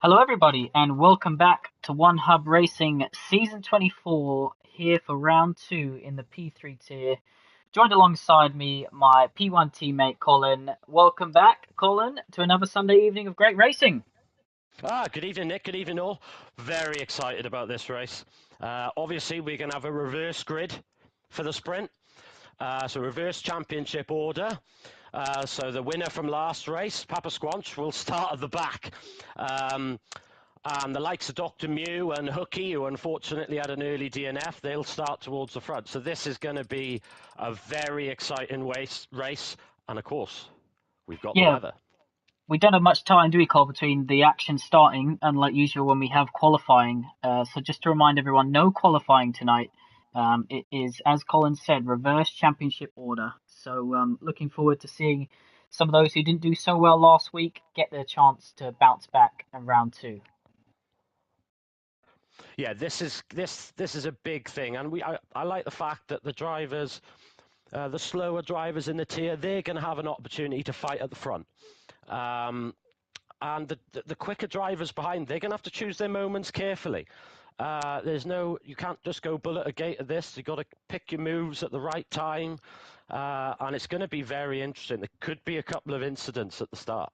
Hello, everybody, and welcome back to One Hub Racing Season 24 here for round two in the P3 tier. Joined alongside me, my P1 teammate Colin. Welcome back, Colin, to another Sunday evening of great racing. Good evening, Nick. Good evening, all. Very excited about this race. Obviously, we're going to have a reverse grid for the sprint. So reverse championship order. So the winner from last race, Papa Squanch, will start at the back. And the likes of Dr. Mew and Hooky, who unfortunately had an early DNF, they'll start towards the front. So this is going to be a very exciting race. And of course, we've got the weather. We don't have much time, do we, Cole, between the action starting and, like usual, when we have qualifying. So just to remind everyone, no qualifying tonight. It is, as Colin said, reverse championship order. So looking forward to seeing some of those who didn't do so well last week get their chance to bounce back in round two. Yeah, this is a big thing, and I like the fact that the drivers, the slower drivers in the tier, they're going to have an opportunity to fight at the front. And the quicker drivers behind, they're going to have to choose their moments carefully. You can't just go bullet a gate of this. You've got to pick your moves at the right time. And it's going to be very interesting. There could be a couple of incidents at the start.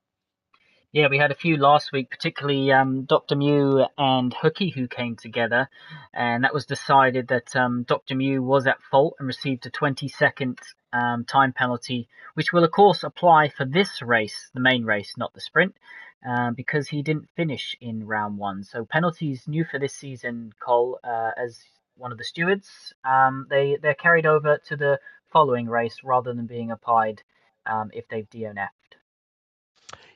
Yeah, we had a few last week, particularly Dr. Mew and Hooky, who came together, and that was decided that Dr. Mew was at fault and received a 20-second time penalty, which will, of course, apply for this race, the main race, not the sprint, because he didn't finish in round one. So penalties new for this season, Cole, as one of the stewards, they're carried over to the following race rather than being applied if they've DNF'd.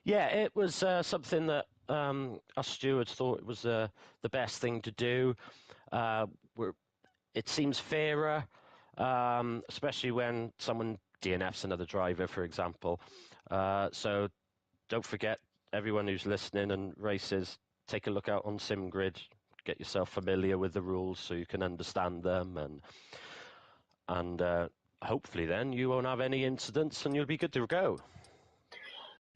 Yeah, it was something that us stewards thought was the best thing to do. It seems fairer, especially when someone DNFs another driver, for example. So don't forget, everyone who's listening and races, take a look out on SimGrid, get yourself familiar with the rules so you can understand them, and hopefully then you won't have any incidents and you'll be good to go.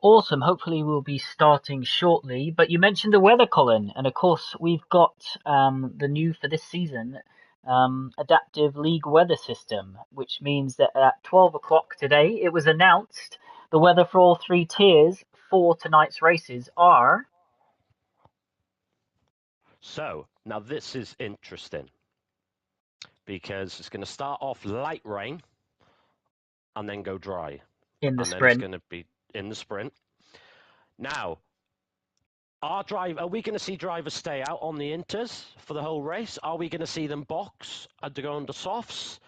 Awesome. Hopefully we'll be starting shortly. But you mentioned the weather, Colin, and of course we've got the new for this season adaptive league weather system, which means that at 12 o'clock today it was announced the weather for all three tiers for tonight's races are. So now this is interesting because it's going to start off light rain and then go dry. In the and sprint. Then it's going to be in the sprint. Now, are we going to see drivers stay out on the inters for the whole race? Are we going to see them box and to go on the softs?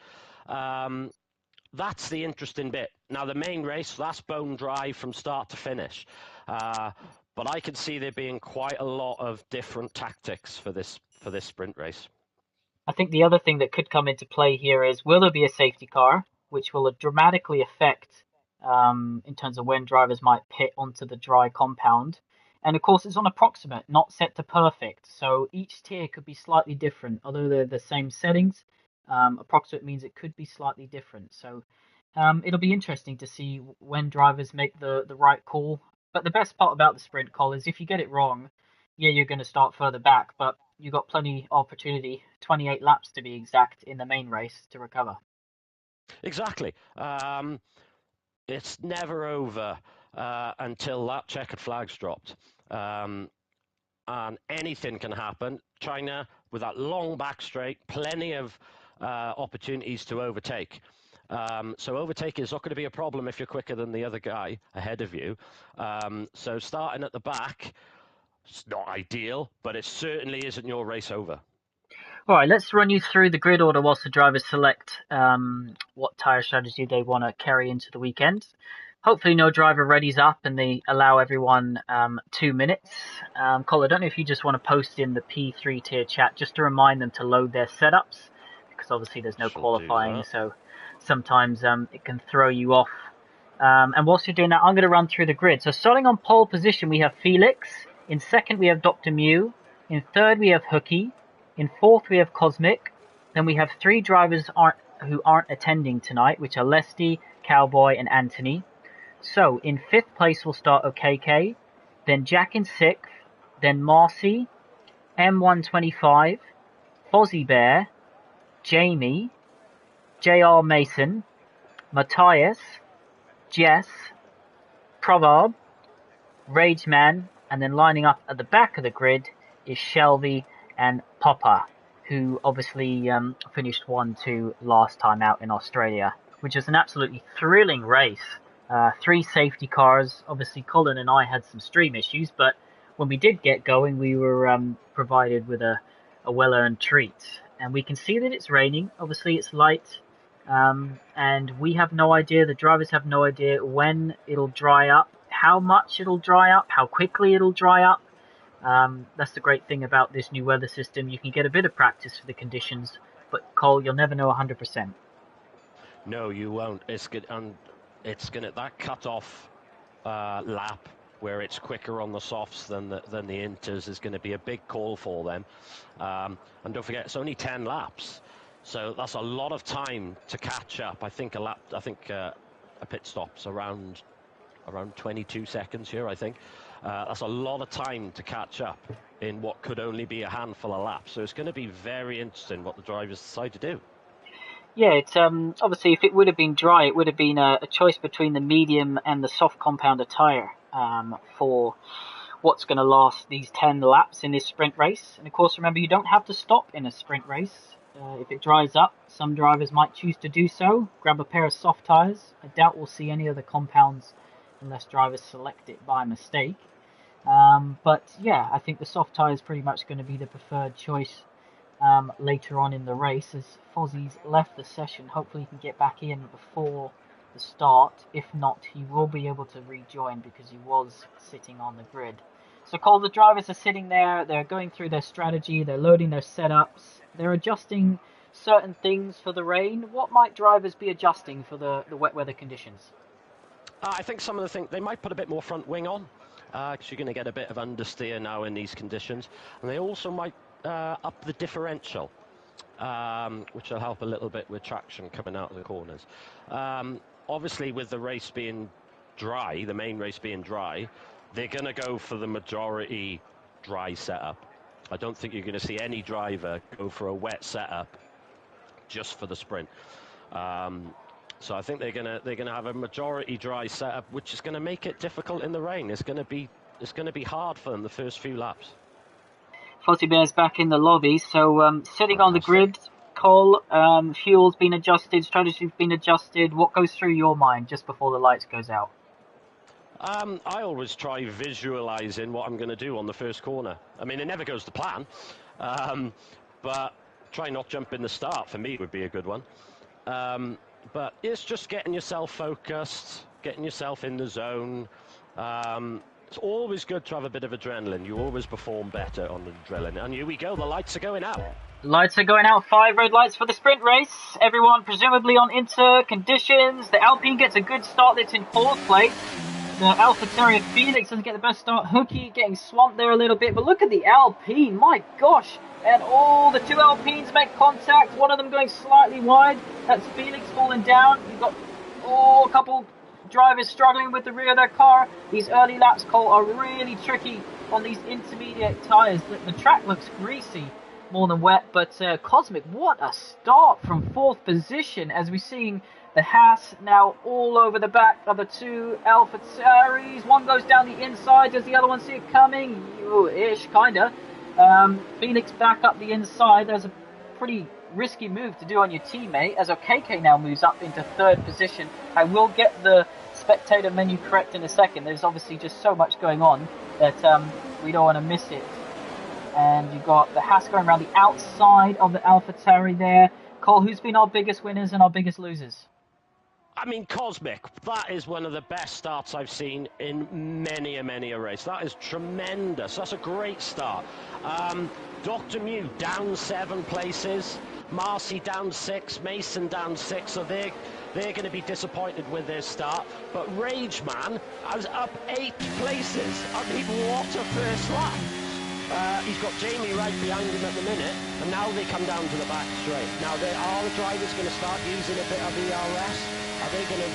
That's the interesting bit. Now, the main race, that's bone dry from start to finish. But I can see there being quite a lot of different tactics for this sprint race. I think the other thing that could come into play here is, will there be a safety car, which will dramatically affect in terms of when drivers might pit onto the dry compound. And of course, it's on approximate, not set to perfect. So each tier could be slightly different, although they're the same settings. Approximate means it could be slightly different. So it'll be interesting to see when drivers make the right call. But the best part about the sprint, Col, is if you get it wrong, yeah, you're going to start further back, but you've got plenty of opportunity, 28 laps to be exact, in the main race to recover. Exactly. It's never over until that checkered flag's dropped. And anything can happen. China, with that long back straight, plenty of opportunities to overtake. So overtaking is not going to be a problem if you're quicker than the other guy ahead of you. So starting at the back, it's not ideal, but it certainly isn't your race over. All right, let's run you through the grid order whilst the drivers select what tyre strategy they want to carry into the weekend. Hopefully no driver readies up and they allow everyone 2 minutes. Cole, I don't know if you just want to post in the P3 tier chat just to remind them to load their setups, because obviously there's no qualifying, so sometimes it can throw you off. And whilst you're doing that, I'm going to run through the grid. So starting on pole position, we have Felix. In second, we have Dr. Mew. In third, we have Hooky. In fourth, we have Cosmic. Then we have three drivers who aren't attending tonight, which are Lesty, Cowboy, and Anthony. So in fifth place, we'll start OKK. Then Jack in sixth. then Marcy, M125, Fozzie Bear, Jamie, JR Mason, Matthias, Jess, Proverb, Rageman, and then lining up at the back of the grid is Shelby and Popper, who obviously finished 1-2 last time out in Australia, which was an absolutely thrilling race. 3 safety cars. Obviously, Colin and I had some stream issues, but when we did get going, we were provided with a well-earned treat. And we can see that it's raining. Obviously, it's light. And we have no idea, the drivers have no idea when it'll dry up, how much it'll dry up, how quickly it'll dry up. That's the great thing about this new weather system. You can get a bit of practice for the conditions, but Cole, you'll never know 100%. No, you won't. It's good, and it's gonna that cut off lap where it's quicker on the softs than the inters is going to be a big call for them. And don't forget, it's only 10 laps, so that's a lot of time to catch up. I think a pit stop's around 22 seconds here. I think that's a lot of time to catch up in what could only be a handful of laps. So it's going to be very interesting what the drivers decide to do. Yeah, it's obviously if it would have been dry, it would have been a choice between the medium and the soft compounder tyre for what's going to last these 10 laps in this sprint race. And of course, remember, you don't have to stop in a sprint race. If it dries up, some drivers might choose to do so. Grab a pair of soft tyres. I doubt we'll see any of the compounds unless drivers select it by mistake. But yeah, I think the soft tyre is pretty much going to be the preferred choice later on in the race, as Fozzie's left the session. Hopefully he can get back in before the start. If not, he will be able to rejoin because he was sitting on the grid. So Cole, the drivers are sitting there, they're going through their strategy, they're loading their setups, they're adjusting certain things for the rain. What might drivers be adjusting for the wet weather conditions? I think some of the things, they might put a bit more front wing on, because you're going to get a bit of understeer now in these conditions. And they also might up the differential, which will help a little bit with traction coming out of the corners. Obviously, with the race being dry, the main race being dry, they're going to go for the majority dry setup. I don't think you're going to see any driver go for a wet setup just for the sprint. So I think they're going to have a majority dry setup, which is going to make it difficult in the rain. It's going to be hard for them the first few laps. Fozzie Bear's back in the lobby, so sitting on the grid, Cole, fuel's been adjusted, strategy's been adjusted. What goes through your mind just before the lights goes out? I always try visualising what I'm going to do on the first corner. I mean, it never goes to plan, but try not jump in the start for me would be a good one. But it's just getting yourself focused, getting yourself in the zone. It's always good to have a bit of adrenaline. You always perform better on adrenaline. And here we go, the lights are going out. Lights are going out, 5 red lights for the sprint race. Everyone presumably on inter conditions. The Alpine gets a good start, that's in 4th place. The AlphaTauri Felix doesn't get the best start. Hooky getting swamped there a little bit. But look at the Alpine, my gosh. And all the 2 Alpines make contact. One of them going slightly wide. That's Felix falling down. You've got a couple drivers struggling with the rear of their car. These early laps, Cole, are really tricky on these intermediate tyres. The track looks greasy more than wet, but Cosmic, what a start from 4th position as we're seeing the Haas now all over the back of the 2 AlphaTauris. One goes down the inside. Does the other one see it coming? Ish, kinda. Felix back up the inside. There's a pretty risky move to do on your teammate, as OKK now moves up into 3rd position. I will get the spectator menu correct in a second. There's obviously just so much going on that we don't want to miss it. And you've got the Haas going around the outside of the AlphaTauri there. Cole, who's been our biggest winners and our biggest losers? I mean, Cosmic, that is one of the best starts I've seen in many a race. That is tremendous. That's a great start. Dr. Mew down 7 places. Marcy down 6. Mason down 6. So they're going to be disappointed with their start. But Rageman was up 8 places. I mean, what a first lap. He's got Jamie right behind him at the minute, and now they come down to the back straight. Now, are the drivers going to start using a bit of ERS? Are they going to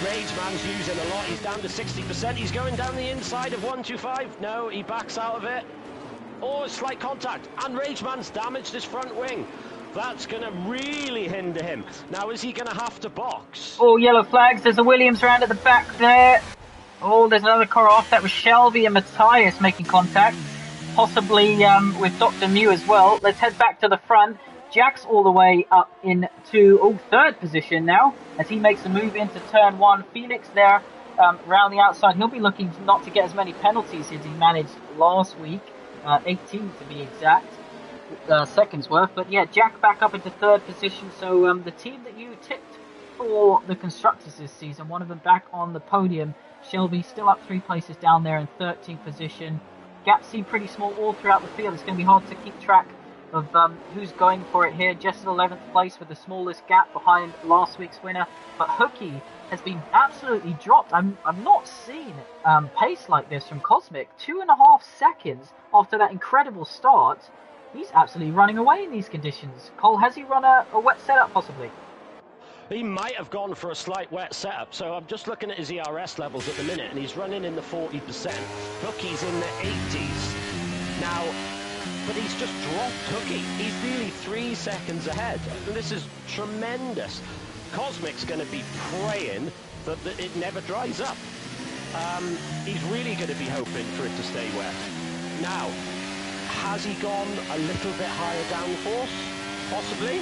Rage Man's using a lot. He's down to 60%. He's going down the inside of 125. No, he backs out of it. Oh, slight contact. And Rage Man's damaged his front wing. That's going to really hinder him. Now, is he going to have to box? Oh, yellow flags. There's a Williams round at the back there. Oh, there's another car off. That was Shelby and Matthias making contact. Possibly with Dr. Mew as well. Let's head back to the front. Jack's all the way up into third position now as he makes a move into turn one. Felix there round the outside. He'll be looking not to get as many penalties as he managed last week, 18 to be exact, seconds worth. But yeah, Jack back up into third position. So the team that you tipped for the constructors this season, one of them back on the podium. Shelby still up 3 places down there in 13th position. Gaps seem pretty small all throughout the field. It's going to be hard to keep track of who's going for it here. Just in 11th place with the smallest gap behind last week's winner. But Hooky has been absolutely dropped. I've not seen pace like this from Cosmic. 2.5 seconds after that incredible start. He's absolutely running away in these conditions. Cole, has he run a wet setup possibly? He might have gone for a slight wet setup. So I'm just looking at his ERS levels at the minute, and he's running in the 40%. Hookie's in the 80s. Now, but he's just dropped Hooky. He's nearly 3 seconds ahead. And this is tremendous. Cosmic's going to be praying that it never dries up. He's really going to be hoping for it to stay wet. Now, has he gone a little bit higher downforce? Possibly.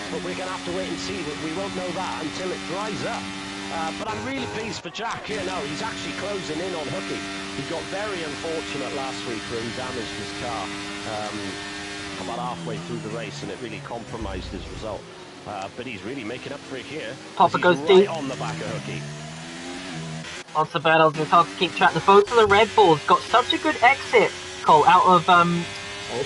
But we're going to have to wait and see. We won't know that until it dries up. But I'm really pleased for Jack here now. He's actually closing in on Hooky. He got very unfortunate last week where he damaged his car about halfway through the race, and it really compromised his result. But he's really making up for it here. Papa goes right deep on the back of Hooky. Lots of battles. It's hard to keep track. The both of the Red Bulls got such a good exit, Cole, out of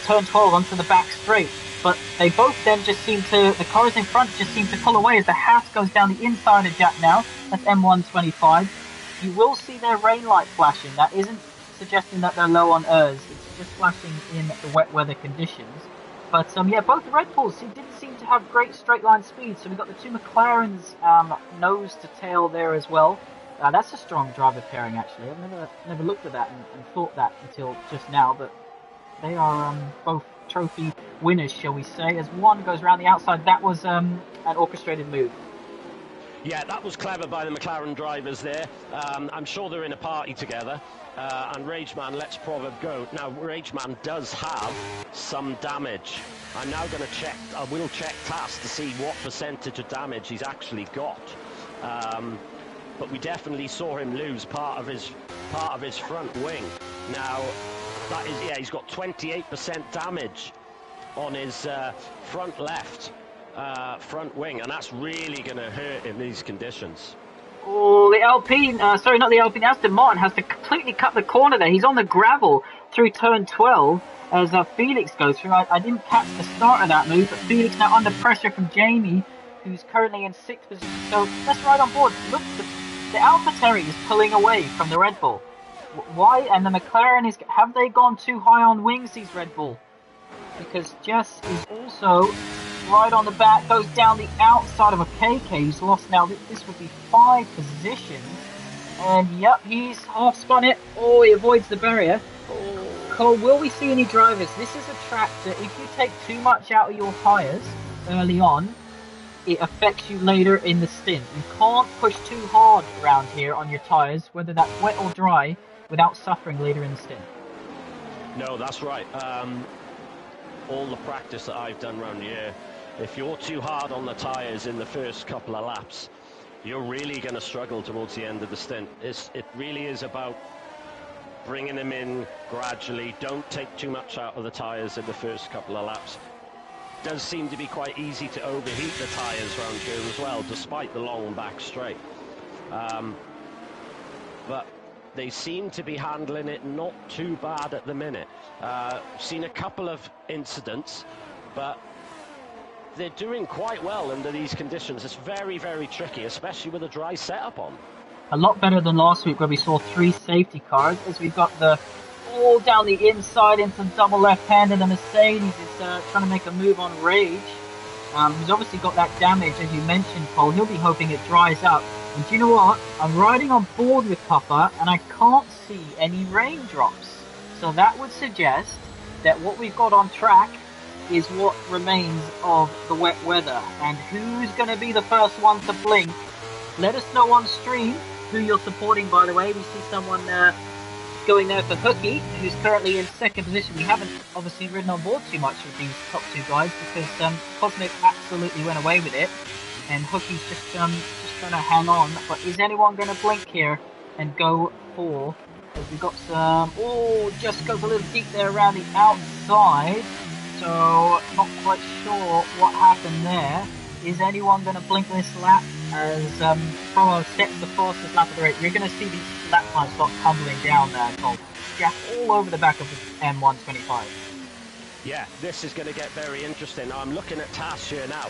turn 12 onto the back straight. But they both then just seem to, the cars in front just seem to pull away as the Haas goes down the inside of Jack now. That's M125. You will see their rain light flashing. That isn't suggesting that they're low on ERS. It's just flashing in the wet weather conditions. But yeah, both the Red Bulls didn't seem to have great straight line speed. So we've got the two McLarens nose to tail there as well. That's a strong driver pairing actually. I've never looked at that and thought that until just now. But they are both trophy winners, shall we say, as one goes around the outside. That was an orchestrated move. Yeah, that was clever by the McLaren drivers there. I'm sure they're in a party together. And Rageman lets Proverb go. Now, Rageman does have some damage. I'm now going to check, I will check TAS to see what percentage of damage he's actually got. But we definitely saw him lose part of his front wing. Now, that is, yeah, he's got 28% damage on his front left front wing, and that's really going to hurt in these conditions. Oh, the Alpine, sorry, not the Alpine, Aston Martin has to completely cut the corner there. He's on the gravel through turn 12 as Felix goes through. I didn't catch the start of that move, but Felix now under pressure from Jamie, who's currently in 6th position. So let's ride on board. Look, the AlphaTauri is pulling away from the Red Bull. Why? And the McLaren have they gone too high on wings, these Red Bull? Because Jess is also right on the back, goes down the outside of a KK. He's lost now. This would be 5 positions. And yep, he's half spun it. Oh, he avoids the barrier. Cole, will we see any drivers? This is a track that if you take too much out of your tyres early on, it affects you later in the stint. You can't push too hard around here on your tyres, whether that's wet or dry, without suffering later in the stint. No, that's right. All the practice that I've done around here, if you're too hard on the tyres in the first couple of laps, you're really going to struggle towards the end of the stint. It really is about bringing them in gradually. Don't take too much out of the tyres in the first couple of laps. It does seem to be quite easy to overheat the tyres around here as well, despite the long back straight. But they seem to be handling it not too bad at the minute. Seen a couple of incidents, but they're doing quite well under these conditions. It's very, very tricky, especially with a dry setup on. A lot better than last week where we saw 3 safety cars, as we've got the all down the inside into double left-handed, and Mercedes is trying to make a move on Rage. He's obviously got that damage, as you mentioned, Cole. He'll be hoping it dries up. And do you know what? I'm riding on board with Papa, and I can't see any raindrops. So that would suggest that what we've got on track is what remains of the wet weather. And who's going to be the first one to blink? Let us know on stream who you're supporting, by the way. We see someone going there for Hooky, who's currently in second position. We haven't obviously ridden on board too much with these top two guys because Cosmic absolutely went away with it, and Hooky's just trying to hang on. But is anyone going to blink here and go for? Because we've got some. Oh, just goes a little deep there around the outside. So not quite sure what happened there. Is anyone going to blink this lap as Promo sets the fastest lap of the race? We're going to see these lap times start tumbling down there, Tom. Jack all over the back of the M125. Yeah, this is going to get very interesting. I'm looking at TAS here now,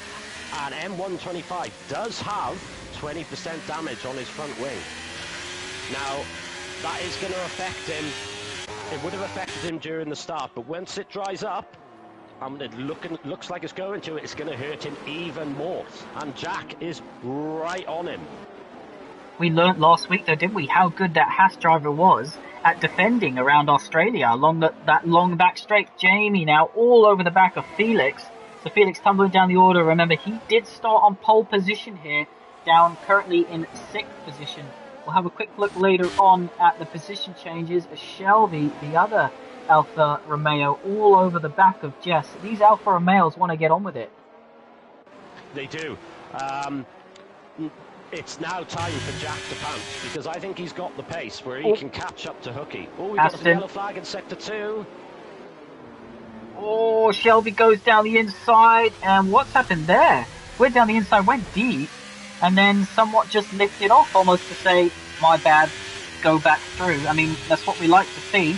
and M125 does have 20% damage on his front wing. Now, that is going to affect him. It would have affected him during the start, but once it dries up, it looks like it's going to hurt him even more. And Jack is right on him. We learnt last week, though, didn't we, how good that Haas driver was at defending around Australia along that long back straight. Jamie now all over the back of Felix. So Felix tumbling down the order. Remember, he did start on pole position here, down currently in 6th position. We'll have a quick look later on at the position changes. Shelby, the other Alfa Romeo, all over the back of Jess. These Alfa Romeos want to get on with it. They do. It's now time for Jack to pounce, because I think he's got the pace where he can catch up to Hooky. Oh, we got a yellow flag in sector 2. Oh, Shelby goes down the inside, and what's happened there? Went down the inside, went deep, and then somewhat just licked it off, almost to say, my bad, go back through. I mean, that's what we like to see.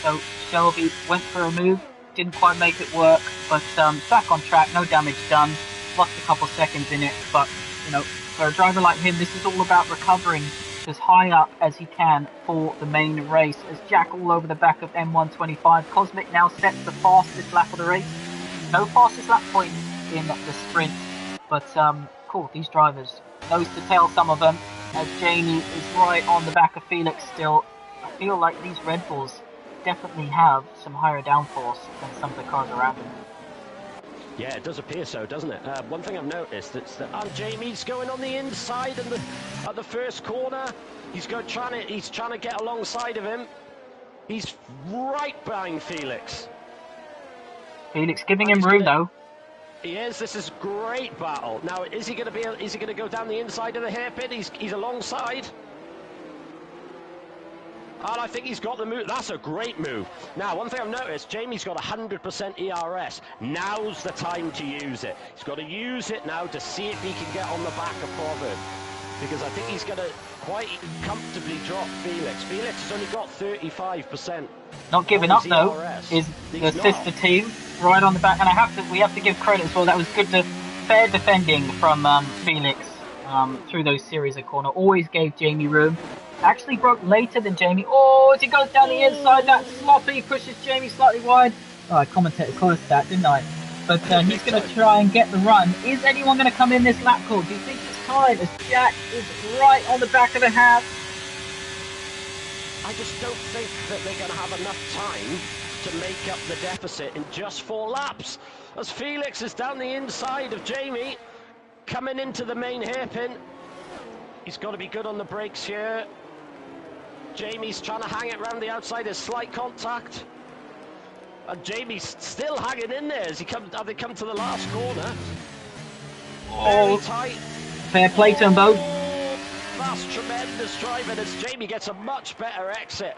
So Shelby went for a move, didn't quite make it work, but back on track, no damage done, lost a couple seconds in it, but you know, for a driver like him, this is all about recovering as high up as he can for the main race. As Jack all over the back of M125, Cosmic now sets the fastest lap of the race. No fastest lap points in the sprint, but cool, these drivers, nose to tail some of them, as Jamie is right on the back of Felix still. I feel like these Red Bulls definitely have some higher downforce than some of the cars around them. Yeah, it does appear so, doesn't it? One thing I've noticed is that Jamie's going on the inside and at the first corner. He's trying to get alongside of him. He's right behind Felix. Felix giving him room though. He is. This is a great battle. Now, is he going to go down the inside of the hairpin? He's alongside. And I think he's got the move. That's a great move. Now, one thing I've noticed, Jamie's got 100% ERS. Now's the time to use it. He's got to use it now to see if he can get on the back of Proverb. Because I think he's going to quite comfortably drop Felix. Felix has only got 35%. Not giving up, though, is the sister team right on the back. And we have to give credit as well. That was good fair defending from Felix through those series of corner. Always gave Jamie room. Actually broke later than Jamie. Oh, as he goes down the inside, that sloppy pushes Jamie slightly wide. Oh, I commentated close to that, didn't I? But he's going to try and get the run. Is anyone going to come in this lap call? Do you think it's time as Jack is right on the back of the half? I just don't think that they're going to have enough time to make up the deficit in just 4 laps. As Felix is down the inside of Jamie, coming into the main hairpin. He's got to be good on the brakes here. Jamie's trying to hang it around the outside. There's slight contact. And Jamie's still hanging in there as they come to the last corner. Very tight. Fair play to them both. That's tremendous driving as Jamie gets a much better exit.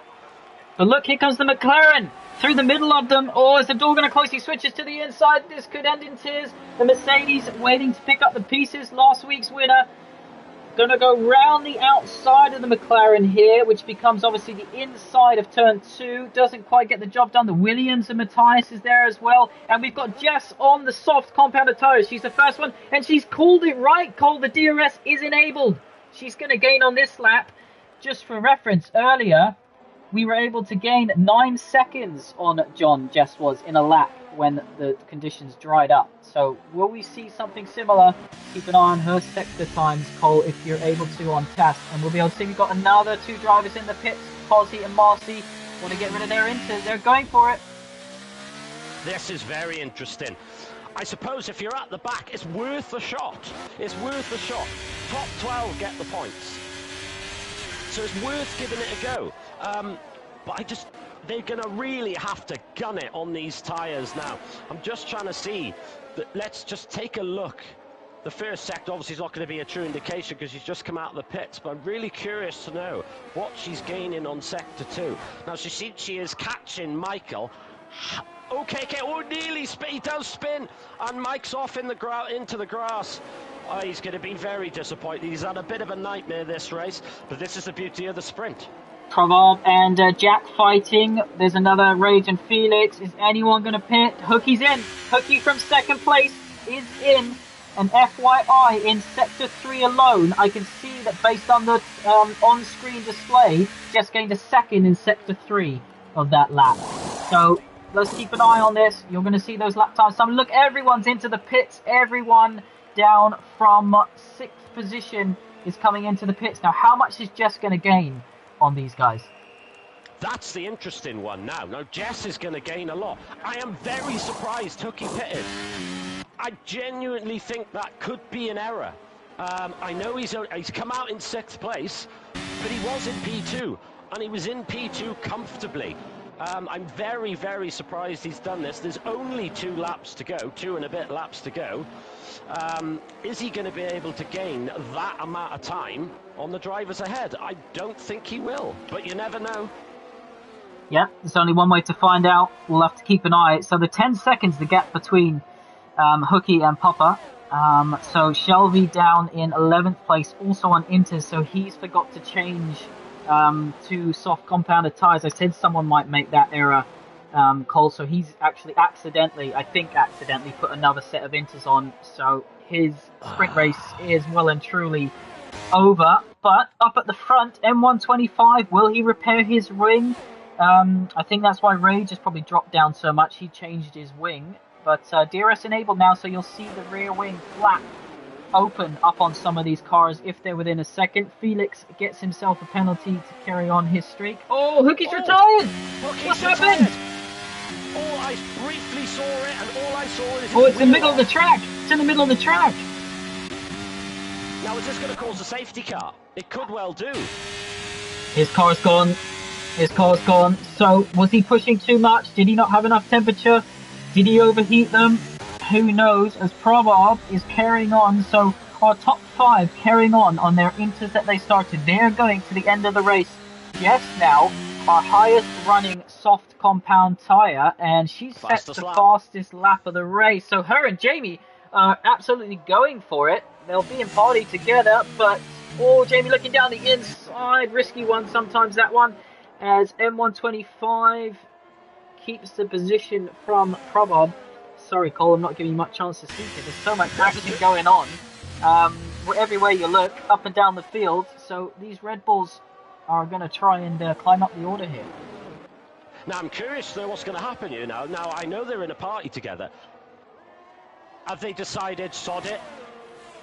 But look, here comes the McLaren through the middle of them. Oh, is the door going to close? He switches to the inside. This could end in tears. The Mercedes waiting to pick up the pieces. Last week's winner. Going to go round the outside of the McLaren here, which becomes obviously the inside of turn 2. Doesn't quite get the job done. The Williams and Matthias is there as well. And we've got Jess on the soft compounded tyres. She's the first one, and she's called it right. Cole, the DRS is enabled. She's going to gain on this lap. Just for reference, earlier, we were able to gain 9 seconds on John, Jess was, in a lap. when the conditions dried up. So will we see something similar? Keep an eye on her sector times, Cole, if you're able to on test. And we'll be able to see we've got another 2 drivers in the pits. Posey and Marcy want to get rid of their Inters. They're going for it. This is very interesting. I suppose if you're at the back, it's worth the shot. It's worth the shot. Top 12 get the points. So it's worth giving it a go. But they're going to really have to gun it on these tyres now. I'm just trying to see. Let's just take a look. The first sector obviously is not going to be a true indication because she's just come out of the pits, but I'm really curious to know what she's gaining on sector 2. Now, she is catching Michael. Okay, nearly he does spin, and Mike's off into the grass. Oh, he's going to be very disappointed. He's had a bit of a nightmare this race, but this is the beauty of the sprint. Proverb and Jack fighting. There's another Rage and Felix. Is anyone going to pit? Hookie's in. Hookie from second place is in. And FYI, in sector 3 alone, I can see that based on the on-screen display, Jess gained a second in sector 3 of that lap. So let's keep an eye on this. You're going to see those lap times. Look, everyone's into the pits. Everyone down from 6th position is coming into the pits. Now, how much is Jess going to gain on these guys? That's the interesting one now. Now, Jess is going to gain a lot. I am very surprised Hookie pitted. I genuinely think that could be an error. I know he's come out in 6th place, but he was in P2, and he was in P2 comfortably. I'm very, very surprised he's done this. There's only 2 laps to go, 2 and a bit laps to go. Is he going to be able to gain that amount of time on the drivers ahead? I don't think he will, but you never know. Yeah, there's only one way to find out. We'll have to keep an eye. So the 10 seconds, the gap between Hookie and Papa. So Shelby down in 11th place, also on Inter, so he's forgot to change to soft compounded tyres. I said someone might make that error, Cole, so he's actually accidentally put another set of Inters on, so his sprint race is well and truly over. But up at the front, M125, will he repair his wing? I think that's why Rage has probably dropped down so much. He changed his wing. But DRS enabled now, so you'll see the rear wing flap open up on some of these cars if they're within a second. Felix gets himself a penalty to carry on his streak. Oh, Hookie's retired! What's happened? Oh, I briefly saw it, and all I saw is... Oh, it's in the middle of the track! It's in the middle of the track! Now, is this going to cause a safety car? It could well do. His car's gone. His car's gone. So, was he pushing too much? Did he not have enough temperature? Did he overheat them? Who knows? As Proverb is carrying on, so our top 5 carrying on their Inters that they started. They're going to the end of the race. Jess now, our highest running soft compound tyre, and she sets the fastest lap of the race. So her and Jamie are absolutely going for it. They'll be in party together, but Jamie looking down the inside, risky one sometimes that one, as M125 keeps the position from Proverb. Sorry, Cole, I'm not giving you much chance to speak here. There's so much action going on. Everywhere you look, up and down the field. So these Red Bulls are going to try and climb up the order here. Now, I'm curious to know what's going to happen here now. Now, I know they're in a party together. Have they decided, sod it,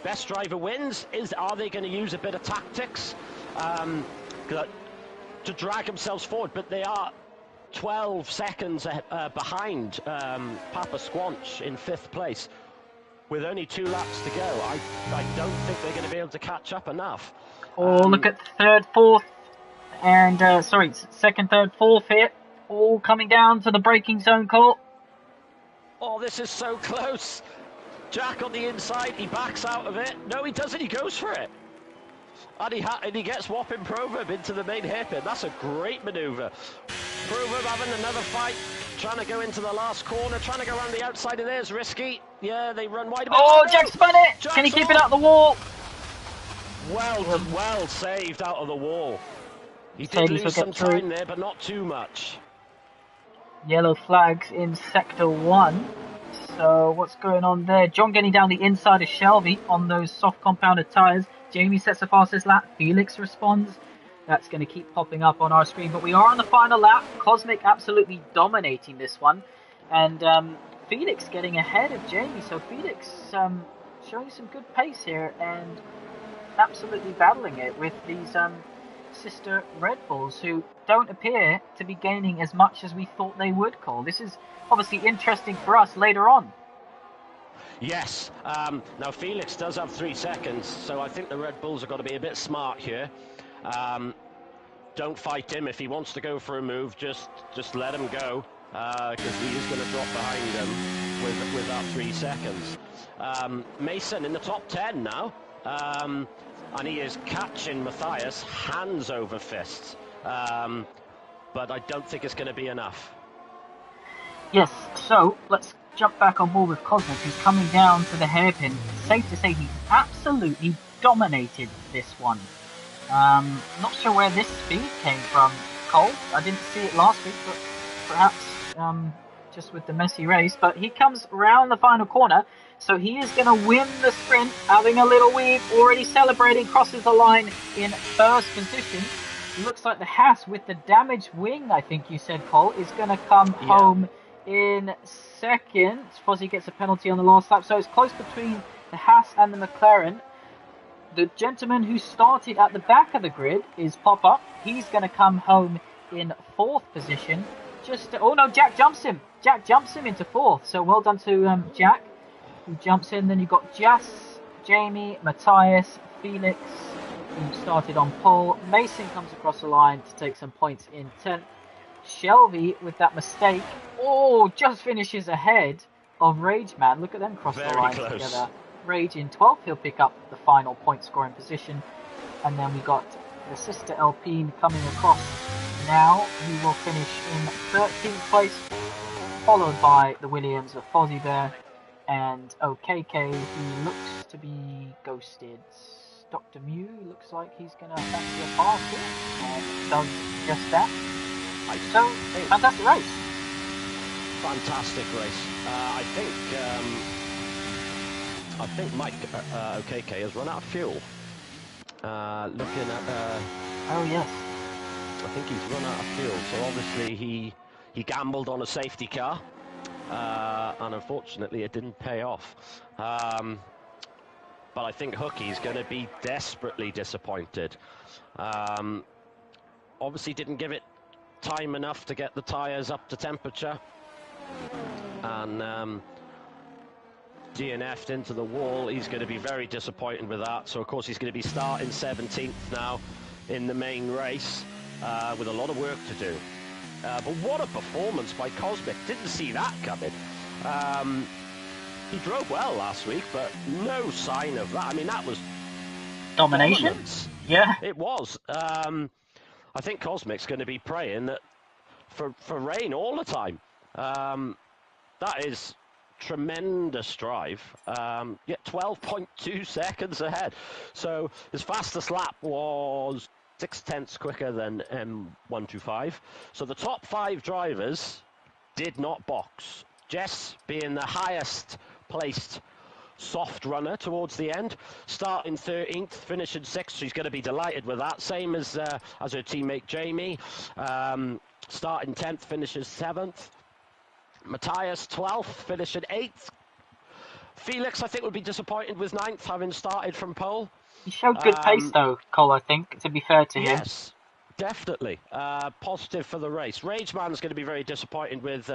best driver wins? Are they going to use a bit of tactics to drag themselves forward? But they are 12 seconds behind Papa Squanch in 5th place with only 2 laps to go. I don't think they're going to be able to catch up enough. Look at 3rd, 4th, and 2nd, 3rd, 4th here, all coming down to the braking zone, Cole. Oh, this is so close. Jack on the inside, he backs out of it. No, he doesn't, he goes for it. And he gets whopping Proverb into the main hairpin. That's a great manoeuvre. Proverb having another fight, trying to go into the last corner, trying to go around the outside of there is risky. Yeah, they run wide. Oh, Jack spun it! Can he keep it out the wall? Well saved out of the wall. He did lose some time there, but not too much. Yellow flags in Sector 1. So what's going on there? John getting down the inside of Shelby on those soft compounded tyres. Jamie sets the fastest lap. Felix responds. That's going to keep popping up on our screen. But we are on the final lap. Cosmic absolutely dominating this one. And Felix getting ahead of Jamie. So Felix showing some good pace here and absolutely battling it with these sister Red Bulls, who don't appear to be gaining as much as we thought they would, Cole. This is obviously interesting for us later on. Yes. Now Felix does have 3 seconds, so I think the Red Bulls have got to be a bit smart here. Don't fight him. If he wants to go for a move, just let him go, because he is going to drop behind him with that 3 seconds. Mason in the top 10 now, and he is catching Matthias hands over fists, but I don't think it's going to be enough. Yes, so let's jump back on board with Cosmic, who's coming down to the hairpin. Safe to say he absolutely dominated this one. Not sure where this speed came from, Cole. I didn't see it last week, but perhaps just with the messy race. But he comes round the final corner, so he is going to win the sprint, having a little weave, already celebrating, crosses the line in first position. Looks like the Haas with the damaged wing, I think you said, Cole, is going to come home in second. Fozzie gets a penalty on the last lap, so it's close between the Haas and the McLaren. The gentleman who started at the back of the grid is Popper. He's going to come home in fourth position. Oh no, Jack jumps him. Jack jumps him into fourth. So well done to Jack, who jumps in. Then you've got Jas, Jamie, Matthias, Felix, who started on pole. Mason comes across the line to take some points in 10th. Shelby with that mistake. Just finishes ahead of Rageman. Look at them cross the line together. Rage in 12th, he'll pick up the final point scoring position. And then we got the sister Alpine coming across now. He will finish in 13th place, followed by the Williams of Fozzie Bear and OKK, who looks to be ghosted. Dr. Mew looks like he's going to fancy a pass here, and does just that. So, fantastic race. Fantastic race. I think Mike OKK has run out of fuel. Looking at... oh, yes. I think he's run out of fuel. So obviously he gambled on a safety car. And unfortunately it didn't pay off. But I think Hookie's going to be desperately disappointed. Obviously didn't give it time enough to get the tyres up to temperature. And... DNF'd into the wall. He's going to be very disappointed with that. So of course he's going to be starting 17th now in the main race, with a lot of work to do. But what a performance by Cosmic. Didn't see that coming. He drove well last week, but no sign of that. I mean, that was domination. Dominance. Yeah, it was. I think Cosmic's going to be praying that for rain all the time. That is tremendous drive. 12.2 seconds ahead. So his fastest lap was 0.6 quicker than M125. So the top 5 drivers did not box. Jess being the highest placed soft runner towards the end, starting 13th, finishing 6th. She's going to be delighted with that. Same as her teammate Jamie, starting 10th, finishes 7th. Matthias 12th, finishing 8th. Felix, I think, would be disappointed with 9th, having started from pole. He showed good pace though, Cole, I think, to be fair to him. Yes, definitely. Positive for the race. Rageman's going to be very disappointed with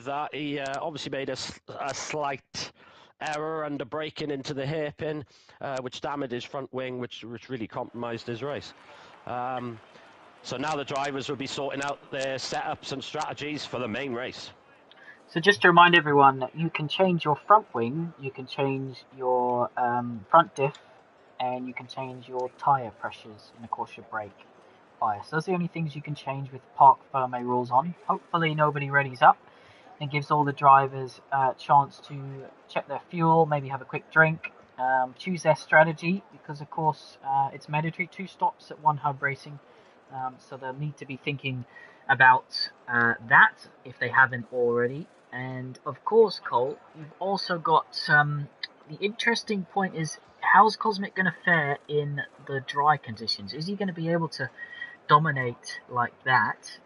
that. He obviously made a slight error under braking into the hairpin, which damaged his front wing, which really compromised his race. So now the drivers will be sorting out their setups and strategies for the main race. So just to remind everyone, you can change your front wing, you can change your front diff, and you can change your tyre pressures and of course your brake bias. Those are the only things you can change with Parc Fermé rules on. Hopefully nobody readies up and gives all the drivers a chance to check their fuel, maybe have a quick drink, choose their strategy, because of course it's mandatory 2 stops at one hub racing. So they'll need to be thinking about that if they haven't already. And of course, Cole, you've also got the interesting point is, how's Cosmic going to fare in the dry conditions? Is he going to be able to dominate like that,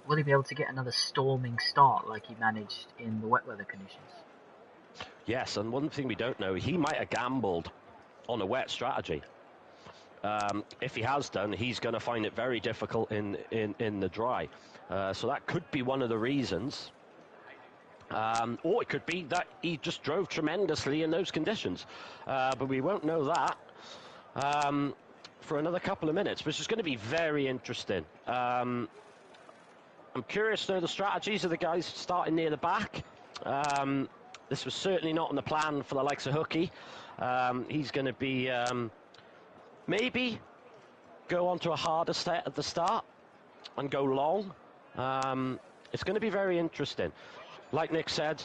will he be able to get another storming start like he managed in the wet weather conditions? Yes, and one thing we don't know, he might have gambled on a wet strategy. If he has done, he's going to find it very difficult in the dry. So that could be one of the reasons. Or it could be that he just drove tremendously in those conditions. But we won't know that for another couple of minutes, which is going to be very interesting. I'm curious to know the strategies of the guys starting near the back. This was certainly not on the plan for the likes of Hookie. He's going to be maybe go on to a harder set at the start and go long. It's going to be very interesting. Like Nick said,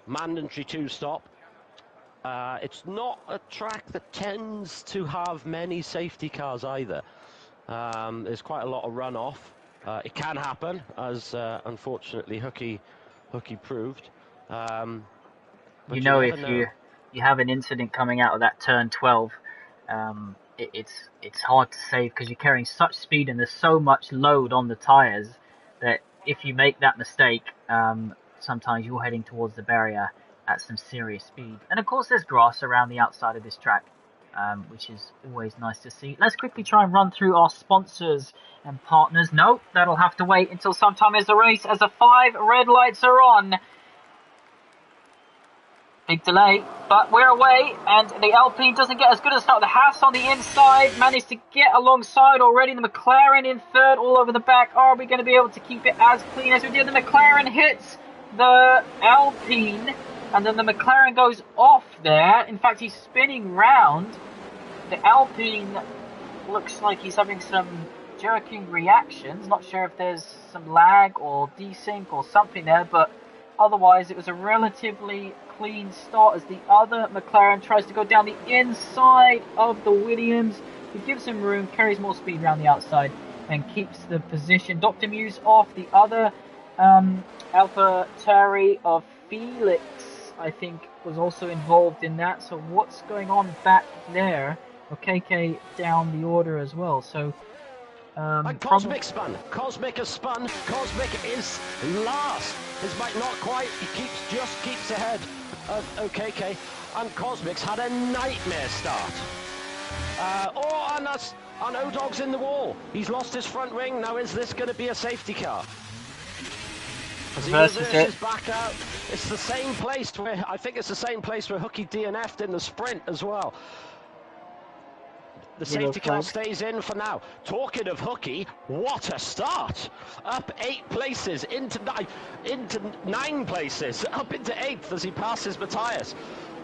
mandatory two-stop. It's not a track that tends to have many safety cars either. There's quite a lot of runoff. It can happen, as unfortunately Hookie proved. You know, if you have an incident coming out of that turn 12, it's hard to save because you're carrying such speed and there's so much load on the tyres that if you make that mistake, sometimes you're heading towards the barrier at some serious speed. And of course there's grass around the outside of this track, which is always nice to see. Let's quickly try and run through our sponsors and partners. No, that'll have to wait until sometime as the race, as the 5 red lights are on. Big delay, but we're away, and the Alpine doesn't get as good a start. The Haas on the inside managed to get alongside already. The McLaren in third, all over the back. Are we going to be able to keep it as clean as we did? The McLaren hits the Alpine, and then the McLaren goes off there. In fact, he's spinning round. The Alpine looks like he's having some jerking reactions. Not sure if there's some lag or desync or something there, but otherwise it was a relatively clean start as the other McLaren tries to go down the inside of the Williams. He gives him room, carries more speed around the outside and keeps the position. Dr. Muse off, the other Alpha Tauri of Felix, I think, was also involved in that. So what's going on back there? KK down the order as well. So and Cosmic spun. Cosmic has spun. Cosmic is last. His bike not quite. He just keeps ahead of OKK. And Cosmic's had a nightmare start. And O-Dog's in the wall. He's lost his front wing. Now is this going to be a safety car? As he reverses back out. It's the same place where I think it's the same place where Hookie DNF'd in the sprint as well. The safety car stays in for now. Talking of Hookie, what a start! Up 8 places, into 9 places, up into 8th as he passes Matthias.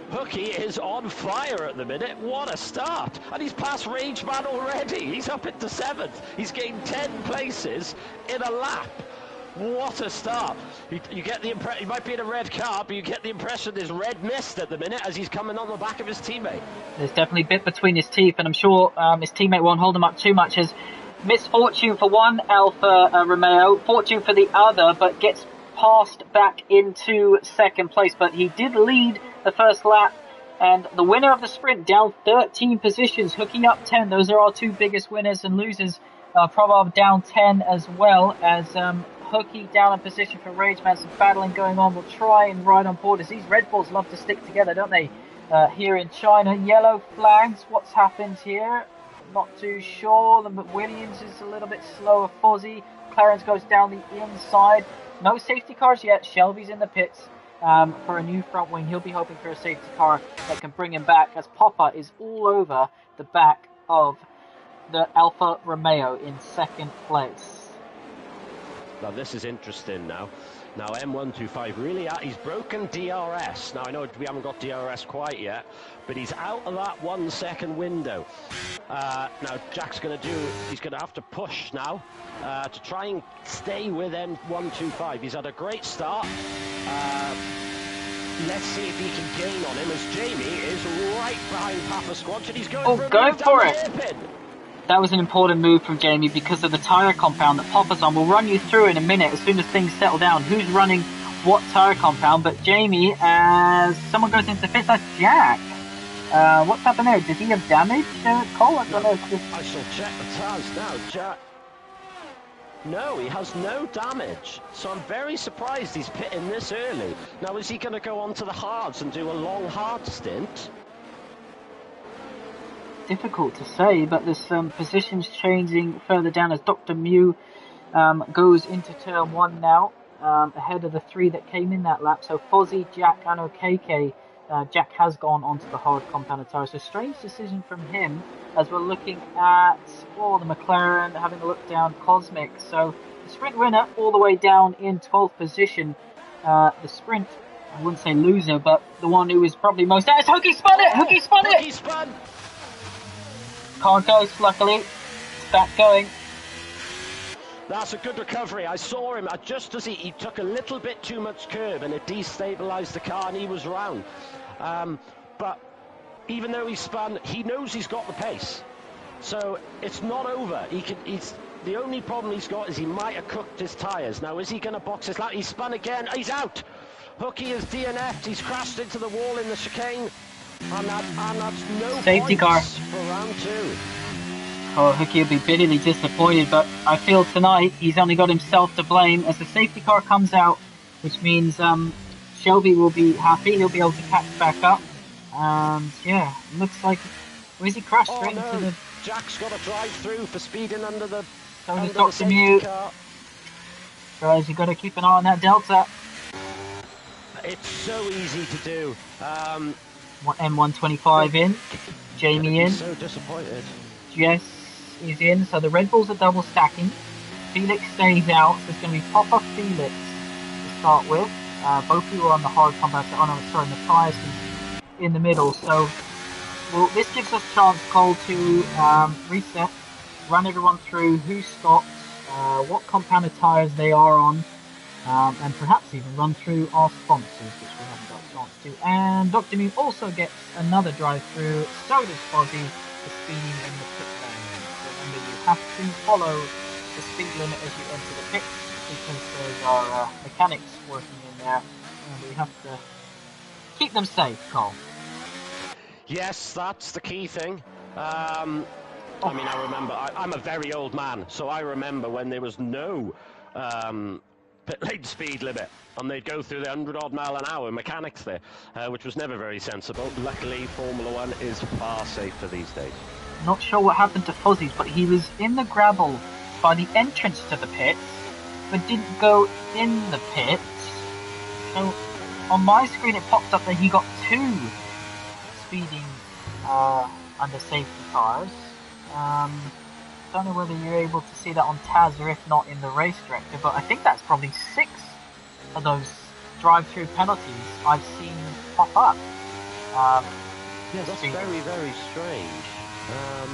Hookie is on fire at the minute. What a start! And he's past Rageman already. He's up into 7th. He's gained 10 places in a lap. What a start. You get the impression, he might be in a red car, but you get the impression there's red mist at the minute as he's coming on the back of his teammate. There's definitely bit between his teeth, and I'm sure his teammate won't hold him up too much. As misfortune for one Alfa Romeo, fortune for the other, but gets passed back into second place. But he did lead the first lap, and the winner of the sprint down 13 positions, Hookie up 10. Those are our 2 biggest winners and losers. Probab down 10 as well, as Hookie down in position for Rageman. Some battling going on. We'll try and ride on board, as these Red Bulls love to stick together, don't they? Here in China. Yellow flags. What's happened here? Not too sure. The Williams is a little bit slower. Fozzy. Clarence goes down the inside. No safety cars yet. Shelby's in the pits for a new front wing. He'll be hoping for a safety car that can bring him back, as Popper is all over the back of the Alfa Romeo in second place. Now this is interesting now. Now M125 really he's broken DRS. Now I know we haven't got DRS quite yet, but he's out of that 1 second window. Now Jack's he's going to have to push now to try and stay with M125. He's had a great start. Let's see if he can gain on him, as Jamie is right behind Papa Squatch, and he's going for it. Hairpin. That was an important move from Jamie because of the tyre compound that Popper's on. We'll run you through in a minute as soon as things settle down who's running what tyre compound. But Jamie, as someone goes into the pits, that's Jack. What's happened there? Did he have damage, Cole? I don't know. I shall check the tyres now. Jack. No, he has no damage. So I'm very surprised he's pitting this early. Now, is he going to go on to the hards and do a long hard stint? Difficult to say, but there's some positions changing further down as Dr. Mew goes into turn 1 now, ahead of the 3 that came in that lap. So Fozzie, Jack and OKK. Jack has gone onto the hard compound tyre. So strange decision from him as we're looking at the McLaren, having a look down Cosmic. So the sprint winner all the way down in 12th position. The sprint, I wouldn't say loser, but the one who is probably most... It's Hookie spun it! Hookie spun it! Hookie spun! Car goes, luckily. It's back going. That's a good recovery. I saw him just as he took a little bit too much curb and it destabilised the car and he was round. But even though he spun, he knows he's got the pace. So it's not over. The only problem he's got is he might have cooked his tyres. Now, is he going to box his lap? He spun again. He's out. Hookie is DNF'd. He's crashed into the wall in the chicane. And that's no safety car for round 2. Oh, Hookie will be bitterly disappointed, but I feel tonight he's only got himself to blame as the safety car comes out, which means Shelby will be happy. He'll be able to catch back up. And yeah, looks like... Where's he crashed straight into the... Jack's got a drive through for speeding under the... So does Dr. Mew. Guys, you've got to keep an eye on that Delta. It's so easy to do. M125 in. Jamie in. So disappointed. Jess is in, so the Red Bulls are double stacking. Felix stays out, so it's going to be Papa Felix to start with. Both of you are on the hard combat. Oh no, sorry, Matthias is in the middle. So, well, this gives us a chance, Cole, to reset, run everyone through who stopped, what compounded tyres they are on, and perhaps even run through our sponsors, which we haven't got a chance to. And Dr. Mew also gets another drive through, so does Fozzie, the speeding in the pit lane. Remember, you have to follow the speed limit as you enter the pit, because there's our mechanics working in there, and we have to keep them safe, Cole. Yes, that's the key thing. I mean, I remember, I'm a very old man, so I remember when there was no pit lane speed limit, and they'd go through the 100-odd mile an hour mechanics there, which was never very sensible. Luckily, Formula One is far safer these days. Not sure what happened to Fozzie's, but he was in the gravel by the entrance to the pits, but didn't go in the pits. So on my screen it popped up that he got 2 speeding under safety cars. Don't know whether you're able to see that on Taz or if not in the race director, but I think that's probably 6 of those drive-through penalties I've seen pop up. Yeah, that's very, very strange. I'm